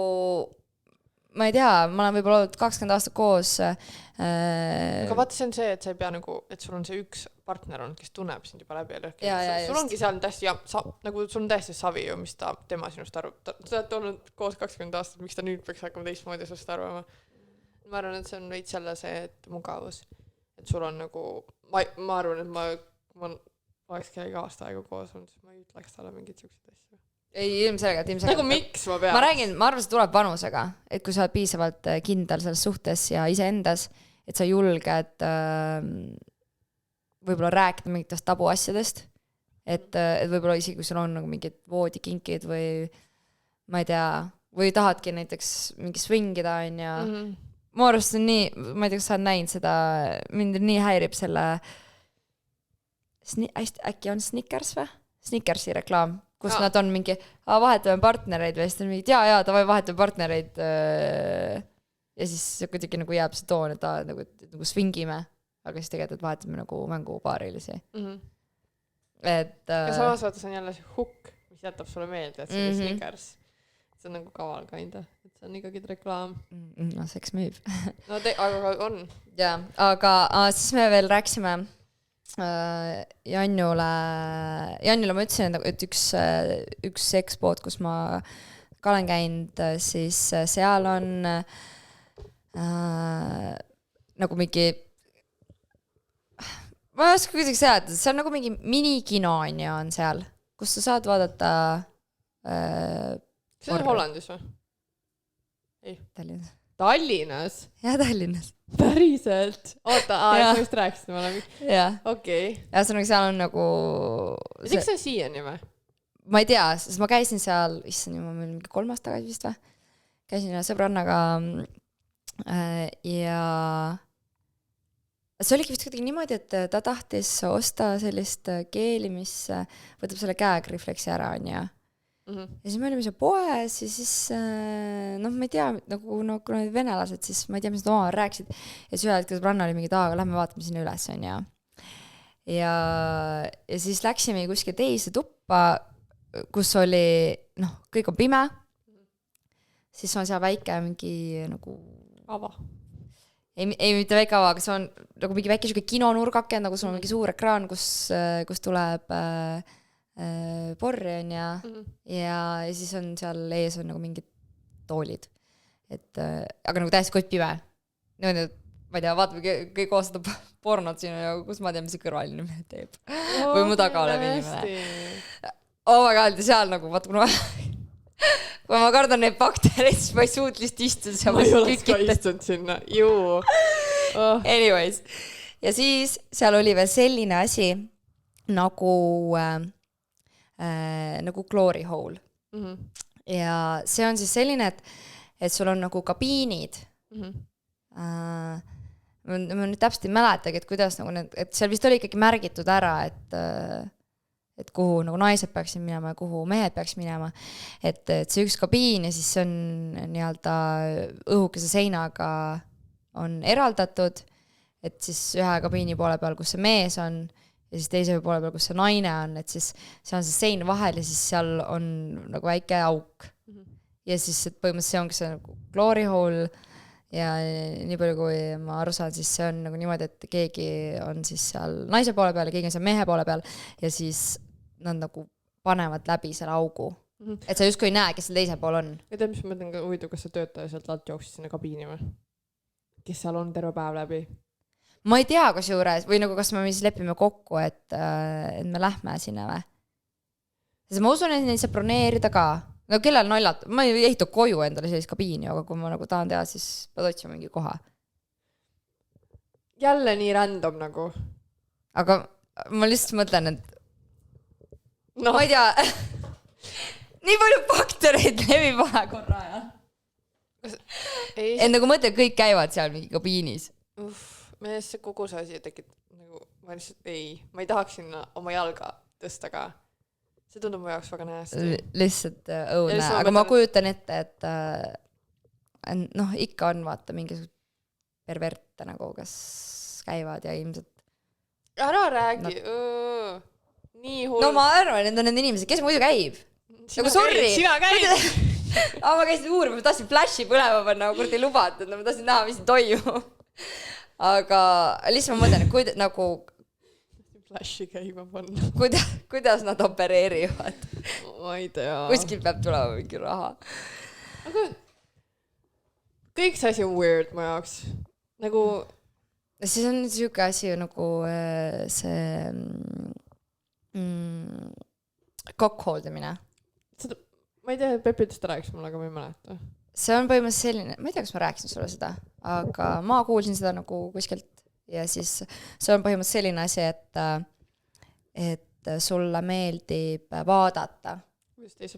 ma ei tea, ma olen võib-olla olnud 20 aastat koos. Aga vaata, see on see, et sa ei pea nagu, et sul on see üks partner on, kes tunneb sind juba läbi ja lõhki. Sul ongi seal täiesti, nagu sul on täiesti savi ju, mis tema sinust arvab. Sa oled olnud koos 20 aastat, miks ta nüüd peaks hakkama teistmoodi sinust arvama. Ma arvan, et see on veits jälle see, et mugavus. Et sul on nagu, ma arvan, et ma oleks kellegi aasta aega koos olnud, siis ma ei ütleks talle mingid siuksed asju. Ei, ilmselgelt. Nagu miks ma peaks? Ma arvan, see tuleb vanusega, et kui sa oled piisavalt kindel selles suhtes ja iseendas, et sa julged võib-olla rääkida mingitest tabuasjadest, et võib-olla isegi, kui sul on nagu mingid voodikinkid või ma ei tea, või tahadki näiteks mingi swingida on ja ma arvast on nii, ma ei tea, kas sa oled näinud seda, mind nii häirib selle äkki on Snickers või? Snickersi reklaam, kus nad on mingi vahetame partnereid või siis on mingi davai vahetame partnereid ja siis kuidagi nagu jääb see toon, et nagu swingime, aga siis tegelikult vahetame nagu mängupaarilisi. Ja samas vaata, see on jälle see hukk, mis jätab sulle meelde, et see on Snickers. See on nagu kaval kainda, et see on ikkagi reklaam. No seks müüb. No aga on. Ja, aga siis me veel rääksime Jannule ma ütlesin, et üks sekspood, kus ma ka olen käinud, siis seal on nagu mingi ma ei oska kuidagi seletada, see on nagu mingi minikino on seal, kus sa saad vaadata see on Hollandis või? Ei. Tallinnas? Jah, Tallinnas. Päriselt? Oota, ma just rääkisin olema. Okei. Ja seal on nagu Miks see on siiani või? Ma ei tea, sest ma käisin seal issand, ma mingi 3 aastat tagasi vist või? Käisin sõbrannaga ja see oligi vist kuidagi niimoodi, et ta tahtis osta sellist keeli, mis võtab selle käegrifleksi ära on ja ja siis me olime seal poes ja siis noh, ma ei tea, nagu need venelased, siis ma ei tea, mis nad omavahel rääkisid ja siis ühe hetkel sõbranna oli mingi lähme vaatame sinna üles on ja siis läksime kuskil teise tuppa, kus oli noh, kõik on pime, siis on seal väike mingi nagu ava ei mitte väike ava, aga see on nagu mingi väike kino nurgake, nagu sul on mingi suur ekraan, kus tuleb porri on ja siis on seal ees on nagu mingid toolid. Et, aga nagu täiesti kottpime. Niimoodi, et ma ei tea, vaatame kõik koos seda pornot siin ja kus ma tean, mis see kõrvaline teeb. Või mu taga oleb inimene. Oh my god, seal nagu, vaata, kui ma kardan neid baktereid, siis ma ei suut lihtsalt istuda. Ma ei oleks ka istunud sinna, juu. Anyways. Ja siis seal oli veel selline asi nagu glory hole. Ja see on siis selline, et sul on nagu kabiinid. Ma nüüd täpselt ei mäletagi, et kuidas nagu need, et seal vist oli ikkagi märgitud ära, et kuhu nagu naised peaksid minema ja kuhu mehed peaks minema. Et see üks kabiin ja siis see on nii-öelda õhukese seinaga on eraldatud, et siis ühe kabiini poole peal, kus see mees on ja siis teise poole peal, kus see naine on, et siis see on see sein vahel ja siis seal on nagu väike auk. Ja siis et põhimõtteliselt see ongi see nagu glory hole ja nii palju kui ma aru saan, siis see on nagu niimoodi, et keegi on siis seal naise poole peal ja keegi on seal mehe poole peal ja siis nad nagu panevad läbi selle augu. Et sa justkui ei näe, kes seal teise pool on. Ja tead, mis ma mõtlen ka huvitav, kas see töötaja sealt alt jooksis sinna kabiini või? Kes seal on terve päev läbi? Ma ei tea, kas juures, või nagu kas me siis lepime kokku, et me lähme sinna või? Sest ma usun, et neid saab broneerida ka. No kellel naljalt, ma ei ehitu koju endale sellist kabiini, aga kui ma nagu tahan teha, siis pead otsima mingi koha. Jälle nii random nagu. Aga ma lihtsalt mõtlen, et no. Ma ei tea, nii palju baktereid levib vahe korra aja. Et nagu mõtle, kõik käivad seal mingi kabiinis. Meie see kogu see asi tekib nagu, ma ei tahaks sinna oma jalga tõsta ka. See tundub mu jaoks väga näesti. Lihtsalt õudne, aga ma kujutan ette, et noh, ikka on vaata mingisugused perverte nagu, kas käivad ja ilmselt ära räägi, nii hull. No ma arvan, et on need inimesed, kes muidu käib. Nagu sorry. Sina käid. Aga ma käisin uurima, ma tahtsin flashi põlema panna, kurdi lubatud, ma tahtsin näha, mis toimub. Aga lihtsalt ma mõtlen, et nagu flashi käima panna. Kuidas nad opereerivad? Ma ei tea. Kuskil peab tulema mingi raha. Aga kõik see asi on weird mu jaoks. Nagu siis on siuke asi nagu see cockholdimine. Ma ei tea, Pepitest rääkis mulle, aga ma ei mäleta. See on põhimõtteliselt selline, ma ei tea, kas ma rääkisin sulle seda, aga ma kuulsin seda nagu kuskilt ja siis see on põhimõtteliselt selline asi, et sulle meeldib vaadata,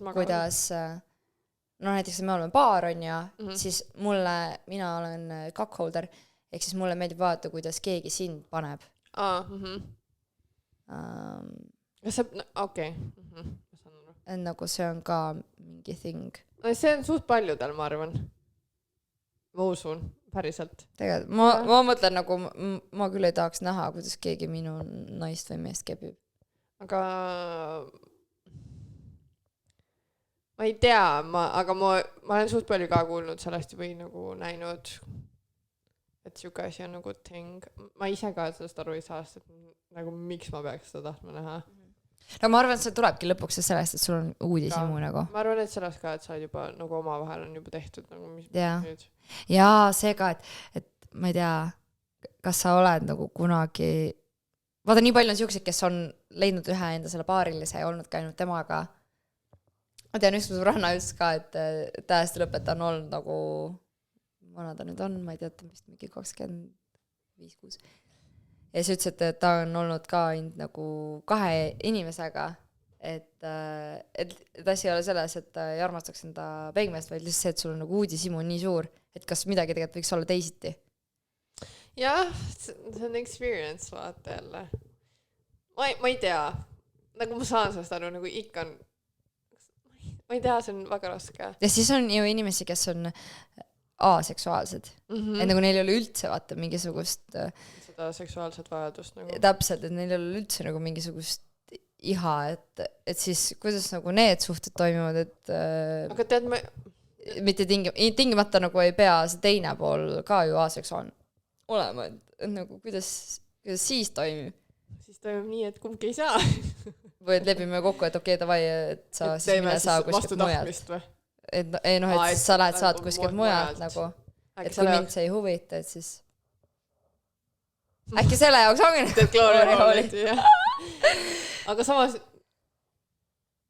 kuidas, no näiteks me oleme paar on ja siis mina olen cockholder, ehk siis mulle meeldib vaadata, kuidas keegi sind paneb. Okei. Nagu see on ka mingi thing. See on suht paljudel, ma arvan. Ma usun, päriselt. Tegelikult, ma mõtlen nagu, ma küll ei tahaks näha, kuidas keegi minu naist või meest kebib. Aga ma ei tea, aga ma olen suht palju ka kuulnud sellest või nagu näinud, et siuke asi on nagu thing. Ma ise ka sellest aru ei saa, et nagu miks ma peaks seda tahtma näha. No ma arvan, et see tulebki lõpuks sellest, et sul on uudisimu nagu. Ma arvan, et sellest ka, et sa oled juba nagu oma vahel on juba tehtud nagu mis nüüd. Ja see ka, et ma ei tea, kas sa oled nagu kunagi, vaata nii palju on siuksed, kes on leidnud ühe enda selle paarilise ja olnud käinud temaga. Ma tean, üks sõbranna ütles ka, et täiesti lõpeta on olnud nagu, vana ta nüüd on, ma ei tea, vist mingi 25-6. Ja siis ütles, et ta on olnud ka nagu 2 inimesega, et asi ei ole selles, et ta ei armastaks enda peegmeest, vaid lihtsalt see, et sul on nagu uudisimu on nii suur, et kas midagi tegelikult võiks olla teisiti. Jah, see on experience, vaata jälle. Ma ei tea, nagu ma saan sellest aru, nagu ikka on, ma ei tea, see on väga raske. Ja siis on ju inimesi, kes on aseksuaalsed, et nagu neil ei ole üldse vaata mingisugust seda seksuaalset vajadust nagu. Täpselt, et neil ei ole üldse nagu mingisugust iha, et siis kuidas nagu need suhted toimivad, et aga tead, mitte tingimata nagu ei pea see teine pool ka ju aseksuaalne olema, et nagu kuidas siis toimib? Siis toimub nii, et kumbki ei saa. või et lepime kokku, et okei, davai, et sa siis mine saa kuskilt mujalt. Et sa lähed saad kuskilt mujalt nagu, et kui mind see ei huvita, et siis äkki selle jaoks ongi need kloorihoolid. Aga samas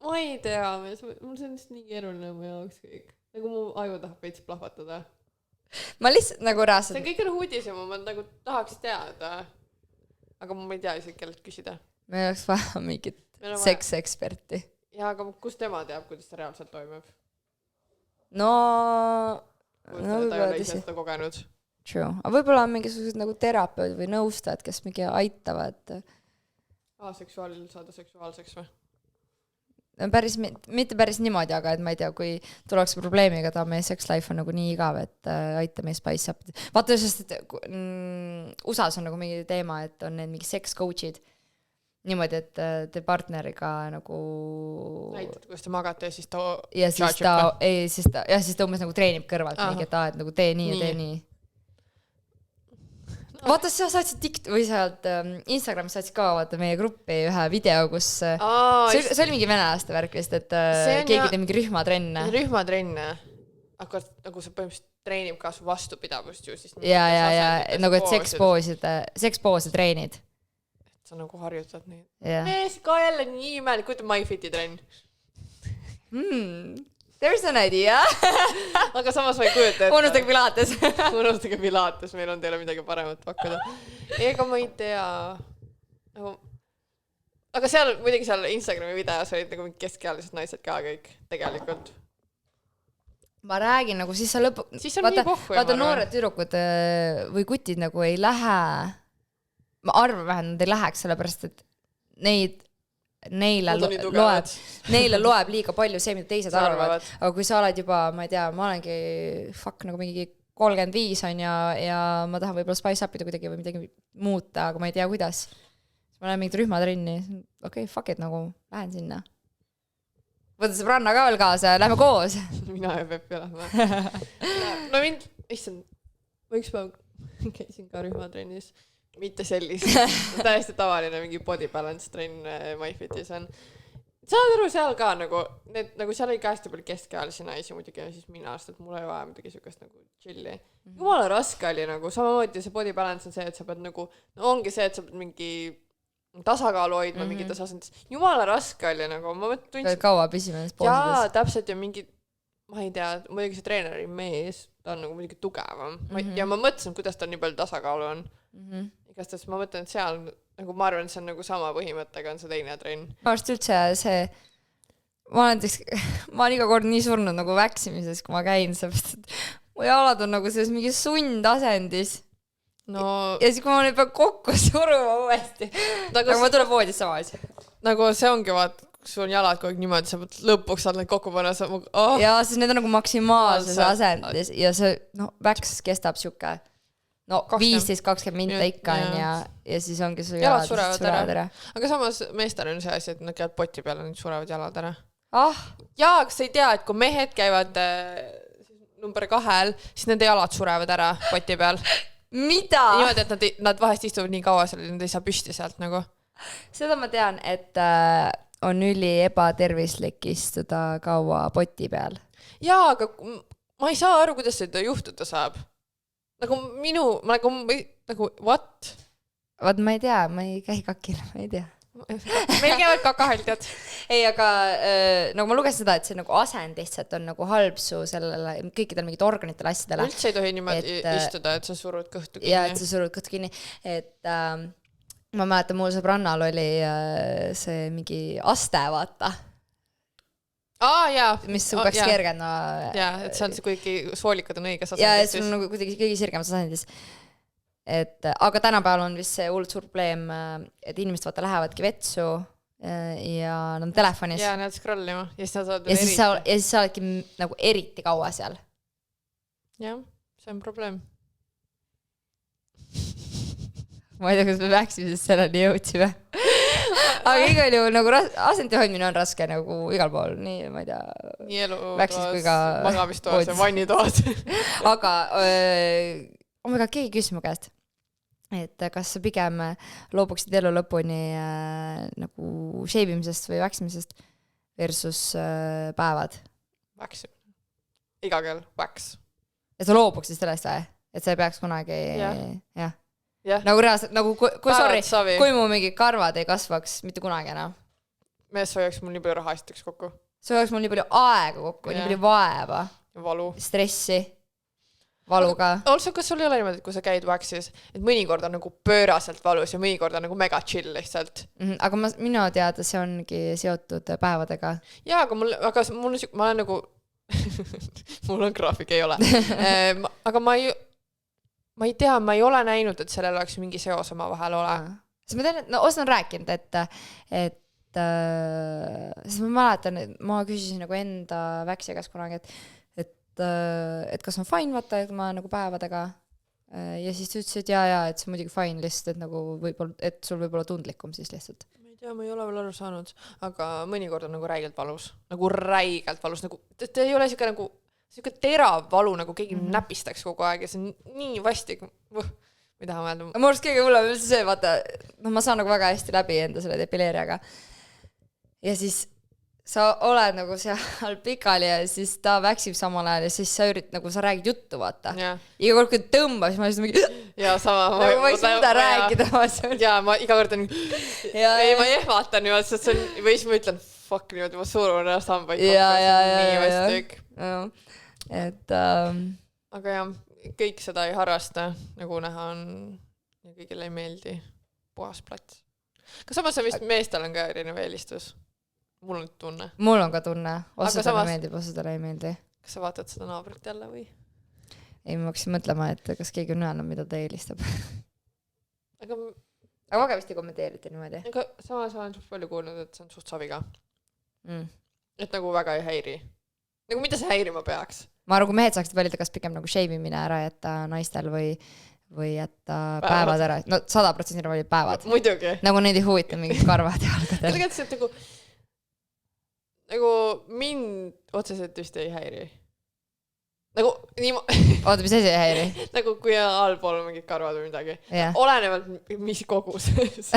ma ei tea, mul see on lihtsalt nii keeruline mu jaoks kõik. Nagu mu aju tahab veits plahvatada. Ma lihtsalt nagu reaalselt... See on kõik on uudisema, ma nagu tahaks teada. Aga ma ei tea isegi kellelt küsida. Meil oleks vaja mingit sekseksperti. Jaa, aga kus tema teab, kuidas see reaalselt toimub? No ta ei ole ise seda kogenud. True. Aga võib-olla on mingisugused nagu terapeud või nõustajad, kes mingi aitavad. Seksuaalil saada seksuaalseks või? Mitte päris niimoodi, aga et ma ei tea, kui tuleks probleemiga, ta meie sex life on nagu nii igav, et aita meie spice up. Vaata just, et USAs on nagu mingi teema, et on need mingi sex coach'id niimoodi, et te partneriga nagu näitad, kuidas te magate ja siis ta siis ta umbes nagu treenib kõrvalt mingi, et nagu tee nii ja tee nii. Vaata, sa saatsid või sealt Instagramis saatsid ka vaata meie gruppi ühe video, kus see oli mingi venelaste värk vist, et keegi teeb mingi rühmatrenne. Rühmatrenne, aga nagu see põhimõtteliselt treenib ka su vastupidavust ju siis. Ja, nagu et sekspoose treenid. Et sa nagu harjutad neid. Mees ka jälle nii imelik, kuidas MyFiti trenn. There's an idea. Aga samas ma ei kujuta, et... Unustage Pilates, meil on teile midagi paremat pakkuda. Ega ma ei tea. Aga muidugi seal Instagrami videos olid nagu keskealised naised ka kõik, tegelikult. Ma räägin, nagu siis sa Siis on nii pohhu. Vaata, noored tüdrukud või kutid nagu ei lähe... Ma arvan vähem, nad ei läheks, sellepärast, et neile loeb liiga palju see, mida teised arvavad. Aga kui sa oled juba, ma ei tea, ma olengi nagu mingi 35 on ja ma tahan võib-olla spice upida kuidagi või midagi muuta, aga ma ei tea, kuidas. Ma lähen mingit rühmatrenni. Okei, fuck it, nagu lähen sinna. Võta see branna ka veel kaasa, lähme koos. Mina ja Peppi lähme. No mind, issand, ma üks päev käisin ka rühmatrennis. Mitte sellist, täiesti tavaline mingi body balance trenn MyFitis on. Saad aru seal ka nagu seal oli käesti palju keskealisi naisi muidugi ja siis mina arvast, et mul ei vaja midagi sükest nagu chilli. Jumala raske oli nagu, samamoodi see body balance on see, et sa pead nagu, ongi see, et sa pead mingi tasakaalu hoidma mingites asendes. Jumala raske oli nagu, ma tundsin... Kaua püsime nendes poosides. Jaa, täpselt ja mingi, ma ei tea, muidugi see treeneri mees, ta on nagu muidugi tugevam. Ja ma mõtlesin, kuidas ta nii palju tasakaalu on. Igastades ma mõtlen, et seal, nagu ma arvan, et see on nagu sama põhimõttega on see teine trenn. Ma arvast üldse see, ma olen iga kord nii surnud nagu väksimises, kui ma käin, sellepärast, et mu jalad on nagu selles mingi sundasendis. No... Ja siis, kui ma nüüd pean kokku suruma uuesti, nagu ma tuleb voodis sama asi. Nagu see ongi vaat, sul on jalad kogu niimoodi, sa pead lõpuks saad neid kokku panna. Ja, siis need on nagu maksimaalses asendis ja see väks kestab siuke 15-20 minta ikka on ja siis ongi su jalad surevad ära. Aga samas meestel on see asi, et nad käivad poti peal ja nad surevad jalad ära. Jaa, kas ei tea, et kui mehed käivad number 2, siis nende jalad surevad ära poti peal. Mida? Niimoodi, et nad vahest istuvad nii kaua seal, nad ei saa püsti sealt nagu. Seda ma tean, et on üli ebatervislik istuda kaua poti peal. Jaa, aga ma ei saa aru, kuidas seda juhtuda saab. Nagu what? Vaat ma ei tea, ma ei käi kakil, ma ei tea. Meil käivad kakahaldjad. Ei, aga nagu ma lugesin seda, et see nagu asend lihtsalt on nagu halb su sellele, kõikidel mingid organitele asjadele. Üldse ei tohi niimoodi istuda, et sa surud kõhtu kinni. Ja, et sa surud kõhtu kinni. Et ma mäletan, mul sõbrannal oli see mingi aste, vaata. Jaa. Mis sul peaks kergena. Jaa, et see on see kuigi soolikad on õiges asendis. Ja, et sul on nagu kuidagi kõigi sirgemas asendis. Aga tänapäeval on vist see hullult suur probleem, et inimesed vaata lähevadki vetsu ja nad on telefonis. Ja nad scrollima. Ja siis sa oledki nagu eriti kaua seal. Jah, see on probleem. Ma ei tea, kas me väksime, sest selleni jõudsime. Aga igal juhul nagu asendi hoidmine on raske nagu igal pool, nii ma ei tea. Nii elutoas, magamistoas ja vannitoas. Aga keegi küsis mu käest, et kas sa pigem loobuksid elu lõpuni nagu sheibimisest või väksimisest versus päevad? Väksimine. Iga kell väks. Ja sa loobuksid sellest või? Et sa ei peaks kunagi... Jah. Nagu reaalselt, nagu kui mu mingi karvad ei kasvaks mitte kunagi enam. Mees hoiaks mul nii palju raha esiteks kokku. See hoiaks mul nii palju aega kokku, nii palju vaeva. Valu. Stressi. Valuga. Also, kas sul ei ole niimoodi, et kui sa käid waxis, et mõnikord on nagu pööraselt valus ja mõnikord on nagu mega chill lihtsalt? Aga minu teada see ongi seotud päevadega. Jaa, aga ma olen nagu... mul on graafik, ei ole. Aga ma ei tea, ma ei ole näinud, et sellel oleks mingi seos oma vahel ole. Sest ma tean, et osa on rääkinud, et sest ma mäletan, et ma küsisin nagu enda väksi käest kunagi, et kas on fine vaata, et ma nagu päevadega ja siis ta ütles, et jaa, et see on muidugi fine lihtsalt, et nagu võib-olla, et sul võib olla tundlikum siis lihtsalt. Ma ei tea, ma ei ole veel aru saanud, aga mõnikord on nagu räigelt valus, nagu ta ei ole siuke terav valu, nagu keegi näpistaks kogu aeg ja see on nii vastik, ma ei taha mõelda. Ma arvast kõige hullem üldse see, vaata, ma saan nagu väga hästi läbi enda selle depileerijaga ja siis sa oled nagu seal pikali ja siis ta väksib samal ajal ja siis sa nagu sa räägid juttu, vaata. Iga kord, kui tõmbab, siis ma just mingi... Jaa, sama. Nagu ma ei suuda rääkida. Jaa, ma iga kord on... Ei, ma jehvatan niimoodi, sest see on... Või siis ma ütlen, fuck niimoodi, ma surun ennast hambaid. Nii vastik. Et... Aga jah, kõik seda ei harrasta, nagu näha on ja kõigile ei meeldi puhas plats. Kas samas on vist meestel on ka erinev eelistus? Mul on tunne. Mul on ka tunne. Osadele meeldib, osadele ei meeldi. Kas sa vaatad seda naabrit jälle või? Ei, ma hakkasin mõtlema, et kas keegi on öelnud, mida ta eelistab. Aga väga vist ei kommenteerite niimoodi. Aga samas olen suht palju kuulnud, et see on suht saviga. Et nagu väga ei häiri. Nagu mida see häirima peaks? Ma arvan, kui mehed saaksid valida, kas pigem nagu sheivimine ära jätta naistel või jätta päevad ära. No 100% valid päevad. Muidugi. Nagu neid ei huvita mingid karvad ja algadel. Tegelikult nagu mind otseselt vist ei häiri. Nagu Oota, mis asi ei häiri? Nagu kui allpool on mingid karvad või midagi. Olenevalt mis koguses.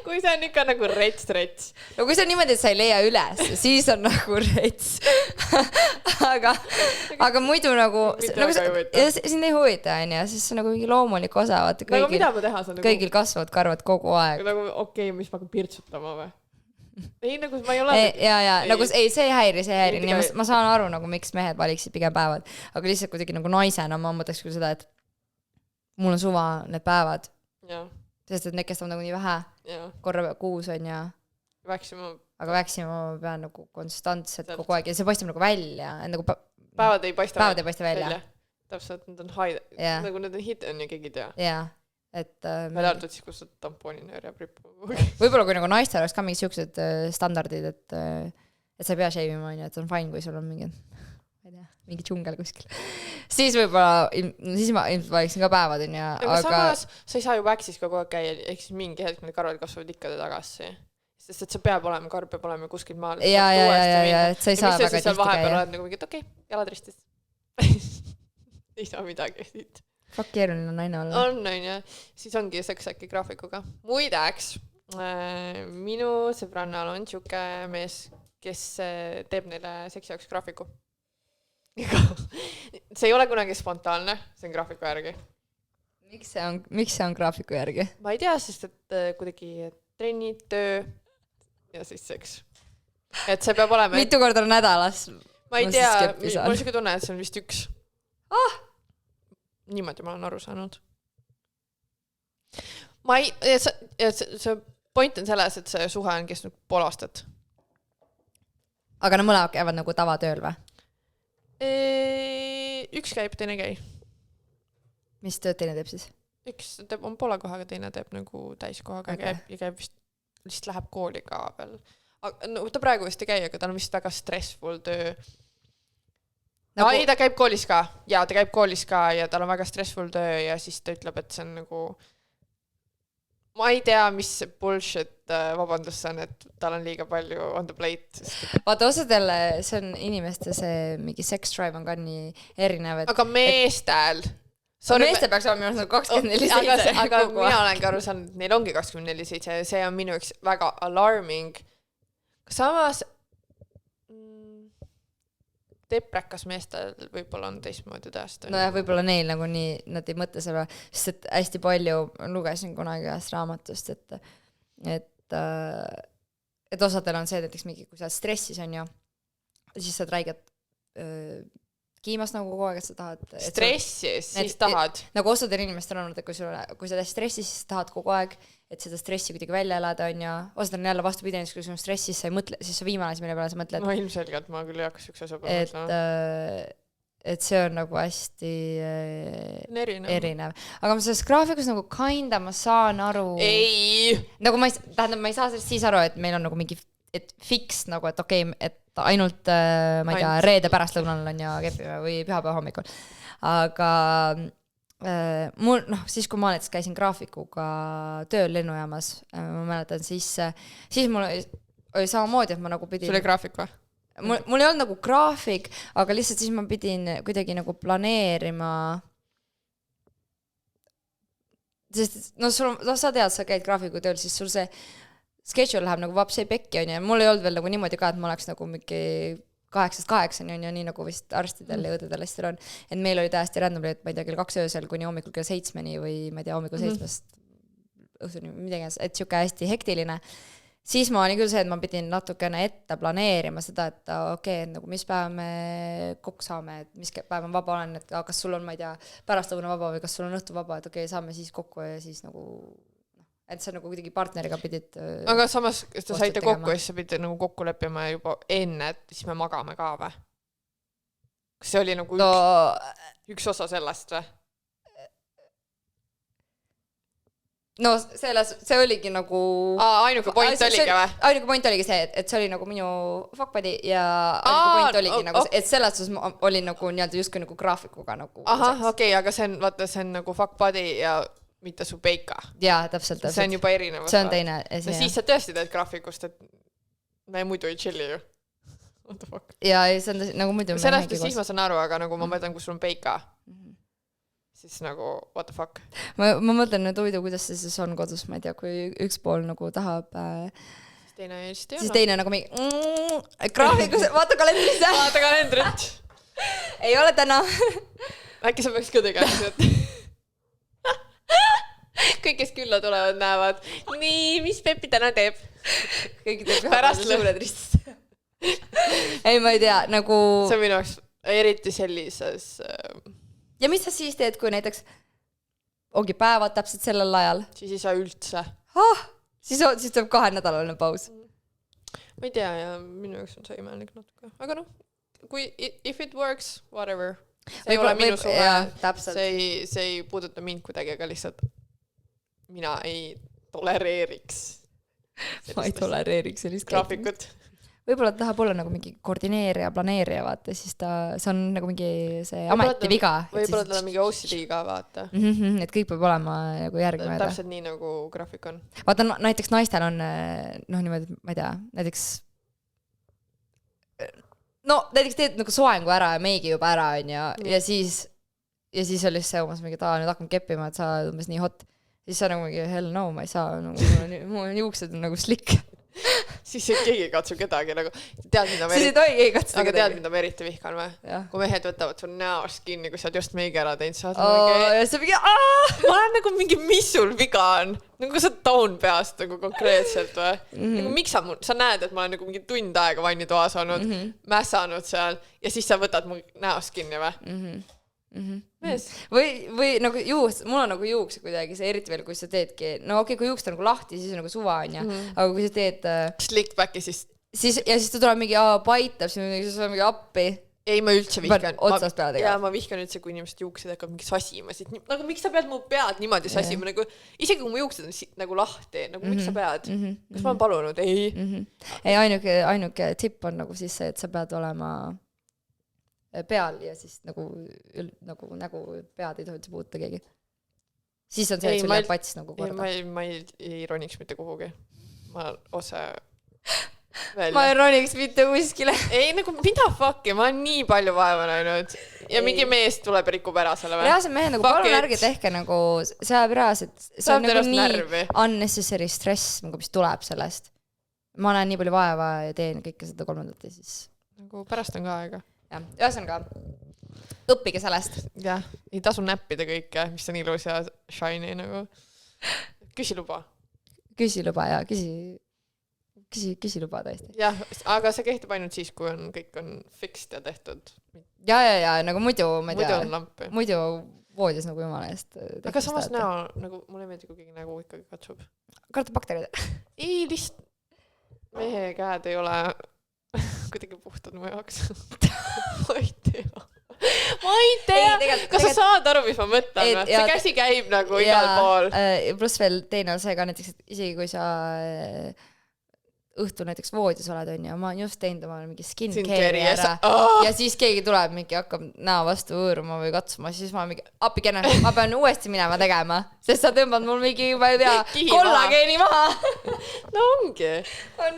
Kui see on ikka nagu rets. No kui see on niimoodi, et sa ei leia üles, siis on nagu rets. aga muidu nagu... Sind ei huvita, ja siis see on nagu mingi loomulik osa. Kõigil kasvavad karvad kogu aeg. Nagu okei, mis ma hakkan pirtsutama või? Ei, nagu ma ei ole... Nagu ei, see ei häiri. Ma saan aru, nagu miks mehed valiksid pigem päevad. Aga lihtsalt kuidagi nagu naisena ma mõtleks küll seda, et mul on suva need päevad. Sest et need kestavad nagu nii vähe. Korra kuus on ja... Aga väksima ma pean nagu konstantselt kogu aeg. Ja see paistab nagu välja. Päevad ei paista välja. Täpselt, need on haide. Nagu need on hidden ja keegi ei tea. Jaa. Meil arvatud siis, kus tampooni nöörjab rippu. Võib-olla kui nagu naistel oleks ka mingid siuksed standardid, et sa ei pea sheivima, et on fine, kui sul on mingi džungel kuskil. Siis võib-olla, siis ma ilmselt valiksin ka päevad. Aga samas sa ei saa ju väksis kogu aeg käia, ehk siis mingi hetk need karvad kasvavad ikka tagasi. Sest et see peab olema, karv peab olema kuskil maal. Ja, et sa ei saa väga tihti käia. Oled nagu mingi, et okei, jalad ristis. Ei saa midagi siit. Fuck keeruline naine olla. On, ja. Siis ongi seksäki graafikuga. Muideks, minu sõbrannal on siuke mees, kes teeb neile seksi jaoks graafiku. See ei ole kunagi spontaanne, see on graafiku järgi. Miks see on graafiku järgi? Ma ei tea, sest et kuidagi trennid, töö ja siis seks. Et see peab olema... Mitu korda nädalas? Ma ei tea, mul on siuke tunne, et see on vist üks. Niimoodi ma olen aru saanud. See point on selles, et see suhe on kestnud pool aastat. Aga mõlemad käivad nagu tavatööl või? Üks käib, teine käi. Mis tööd teine teeb siis? Üks teeb on poole kohaga, teine teeb nagu täiskohaga ja käib vist, lihtsalt läheb kooli ka veel. No, ta praegu vist ei käi, aga tal on vist väga stressful töö. Ei, ta käib koolis ka. Ja ta käib koolis ka ja tal on väga stressful töö ja siis ta ütleb, et see on nagu... Ma ei tea, mis bullshit vabandus see on, et tal on liiga palju on the plate. Vaata, osadele see on inimeste see mingi sex drive on ka nii erinev. Aga meestel meeste peaks olema 24/7 aga mina olengi aru saanud, et neil ongi 24/7 ja see on minu üks väga alarming. Samas deprekas meestel võib-olla on teistmoodi tõest. Nojah, võib-olla neil nagu nii, nad ei mõtle selle, sest et hästi palju lugesin kunagi ühest raamatust, et osadel on see näiteks mingi, kui sa stressis on ju, siis sa räigad kiimas nagu kogu aeg, et sa tahad stressis, siis tahad nagu osadel inimestel on, et kui sa oled stressis, siis tahad kogu aeg, et seda stressi kuidagi välja elada on ja osadel on jälle vastupidi, kui sul on stressis, sa ei mõtle, siis sa viimane asi, mille peale sa mõtled. No ilmselgelt ma küll ei hakka üks asja peale mõtlema. Et see on nagu hästi erinev. Aga ma selles graafikus nagu kinda ma saan aru. Ei! Nagu ma ei saa sellest siis aru, et meil on nagu mingi et fix nagu, et okei, et ainult, ma ei tea, reede pärastlõunal on ja kepime või pühapäeva hommikul. Aga mul, siis kui ma näiteks käisin graafikuga tööl lennujaamas, ma mäletan, siis mul oli samamoodi, et ma nagu pidin... Sul oli graafik või? Mul ei olnud nagu graafik, aga lihtsalt siis ma pidin kuidagi nagu planeerima... Sest, sa tead, sa käid graafiku tööl, siis sul see schedule läheb nagu vapsei pekki on ja mul ei olnud veel nagu niimoodi ka, et ma oleks nagu mingi 8-8 on ja nii nagu vist arstidel ja õdedel hästi on. Et meil oli täiesti random, et ma ei tea, kell 2 öösel kuni hommikul kell 7 või ma ei tea, hommikul 7 õhtuni midagi, et siuke hästi hektiline. Siis ma olin küll see, et ma pidin natukene ette planeerima seda, et okei, nagu mis päev me kokku saame, et mis päev on vaba olen, et kas sul on, ma ei tea, pärastlõuna vaba või kas sul on õhtu vaba, et okei, saame siis kokku ja siis nagu et sa nagu kuidagi partneriga pidid aga samas, kas te saite kokku ja siis sa pidid nagu kokku leppima juba enne, et siis me magame ka või? Kas see oli nagu üks osa sellest või? No see oligi nagu ainuke point oligi või? Ainuke point oligi see, et see oli nagu minu fuckbuddy ja ainuke point oligi nagu et selles suhtes oli nagu nii-öelda justkui nagu graafikuga nagu okei, aga see on nagu fuckbuddy ja mitte su peika. Jaa, täpselt. See on juba erinev. See on teine. No siis sa tõesti teed graafikust, et me muidu ei chilli ju. What the fuck? Jaa, see on nagu muidu. Sellest siis ma saan aru, aga nagu ma mõtlen, kus sul on peika. Siis nagu, what the fuck? Ma mõtlen nüüd huvitav, kuidas see siis on kodus, ma ei tea, kui üks pool nagu tahab... Siis teine nagu mingi... graafikus, vaata kalendrisse! Vaata kalendrit! Ei ole täna. Äkki sa peaks ka tegema, et... kõik, kes külla tulevad, näevad nii, mis Peppi täna teeb kõik teeb pärast suured ristis ei, ma ei tea, nagu see on minu jaoks eriti sellises ja mis sa siis teed, kui näiteks ongi päevad täpselt sellel ajal siis ei saa üldse siis tuleb 2-nädalane paus ma ei tea ja minu jaoks on see imelik natuke aga kui if it works, whatever see ei ole minu suhe see ei puuduta mind kuidagi, aga lihtsalt mina ei tolereeriks ma ei tolereeriks sellist graafikut võib-olla tahab olla nagu mingi koordineerija, planeerija vaata, siis see on nagu mingi see ametiviga võib-olla tal on mingi OCD ka vaata et kõik peab olema nagu järgmine täpselt nii nagu graafik on vaata näiteks naistel on niimoodi, ma ei tea, näiteks teed nagu soengu ära ja meigi juba ära on ja siis oli see umbes mingi nüüd hakkan keppima, et sa oled umbes nii hot siis sa nagu mingi hell no, ma ei saa nagu, mul juuksed on nagu slick siis keegi ei katsu kedagi nagu tead, mida siis ei tohi keegi katsu aga tead, mida ma eriti vihkan või? Kui mehed võtavad sul näost kinni, kui sa oled just meigi ära teinud sa mingi ma olen nagu mingi, mis sul viga on nagu sa taun peast nagu konkreetselt või nagu miks sa näed, et ma olen nagu mingi tund aega vannitoas olnud mässanud seal ja siis sa võtad mu näost kinni või? või nagu juust, mul on nagu juuks kuidagi see eriti veel, kui sa teedki okei, kui juukst on nagu lahti, siis on nagu suva on ja aga kui sa teed slickbacki siis ja siis ta tuleb mingi paitab, siis on mingi appi ei, ma üldse vihkan otsast peale tegema ma vihkan üldse, kui inimesed juuksed hakkavad mingi sassima siit, nagu miks sa pead mu pead niimoodi sassima nagu, isegi kui mu juuksed on nagu lahti nagu miks sa pead kas ma olen palunud? ei, ainuke tipp on nagu siis see, et sa pead olema peal ja siis nagu pead ei tohi puuta keegi. Siis on see, et sul jääb pats nagu korda. Ma ei roniks mitte kuhugi. Ma ma ei roniks mitte kuskile. Ei, nagu mida fuck'i, ma olen nii palju vaeva näinud. Ja mingi mees tuleb ja rikub ära selle või? Reaalselt mehe nagu palun ärge tehke nagu, see ajab reaalselt, see on nagu nii unnecessary stress, mis tuleb sellest. Ma näen nii palju vaeva ja teen kõike seda kolmandat ja siis... Nagu pärast on ka aega. Jah, ühesõnaga, õppige sellest. Jah, ei tasu näppida kõike, mis on ilus ja shiny nagu. Küsi luba. Küsi luba ja küsi luba tõesti. Jah, aga see kehtib ainult siis, kui on, kõik on fixed ja tehtud. Ja, nagu muidu, ma ei tea. Muidu on lampi. Muidu voodis nagu jumala eest. Aga samas näo, nagu mulle meeldi, kui keegi nägu ikkagi katsub. Karta bakterid. Ei, lihtsalt mehe käed ei ole kuidagi puhtad mu jaoks. Ma ei tea. Kas sa saad aru, mis ma mõtlen? See käsi käib nagu igal pool. Pluss veel teine on see ka näiteks, et isegi kui sa õhtul näiteks voodis oled, on ja ma olen just teinud omale mingi skincare ära ja siis keegi tuleb mingi hakkab näo vastu võõruma või katsuma, siis ma mingi apikene, ma pean uuesti minema tegema, sest sa tõmbad mul mingi, ma ei tea, kollageeni maha. No ongi.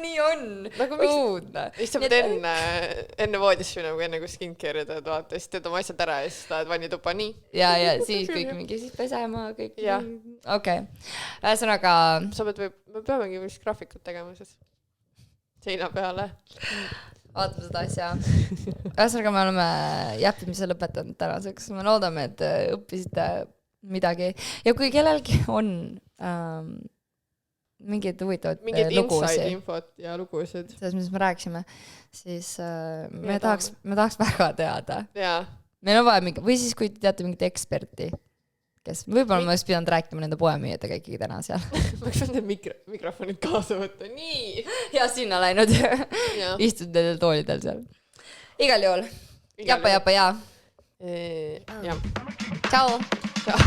Nii on. Nagu õudne. Siis sa pead enne voodis minema, enne kui skincare teed, vaata, siis teed oma asjad ära ja siis lähed vannitupa nii. Ja siis kõik mingi, siis pesema, kõik. Okei. Ühesõnaga. Me peamegi vist graafikut tegema siis. Seina peale. Vaatame seda asja. Ühesõnaga me oleme jäppimise lõpetanud tänaseks. Me loodame, et õppisite midagi. Ja kui kellelgi on mingid huvitavad lugusid. Mingid inside infot ja lugusid. Selles, mis me rääksime, siis me tahaks väga teada. Jaa. Meil on vaja mingi, või siis kui teate mingit eksperti, kes võib-olla ma oleks pidanud rääkima nende poemüüjatega ikkagi täna seal. Ma oleks need mikrofonid kaasa võtta. Nii. Ja sinna läinud. Istud nendel toolidel seal. Igal juhul. Japa, ja. Jah. Ciao. Ciao.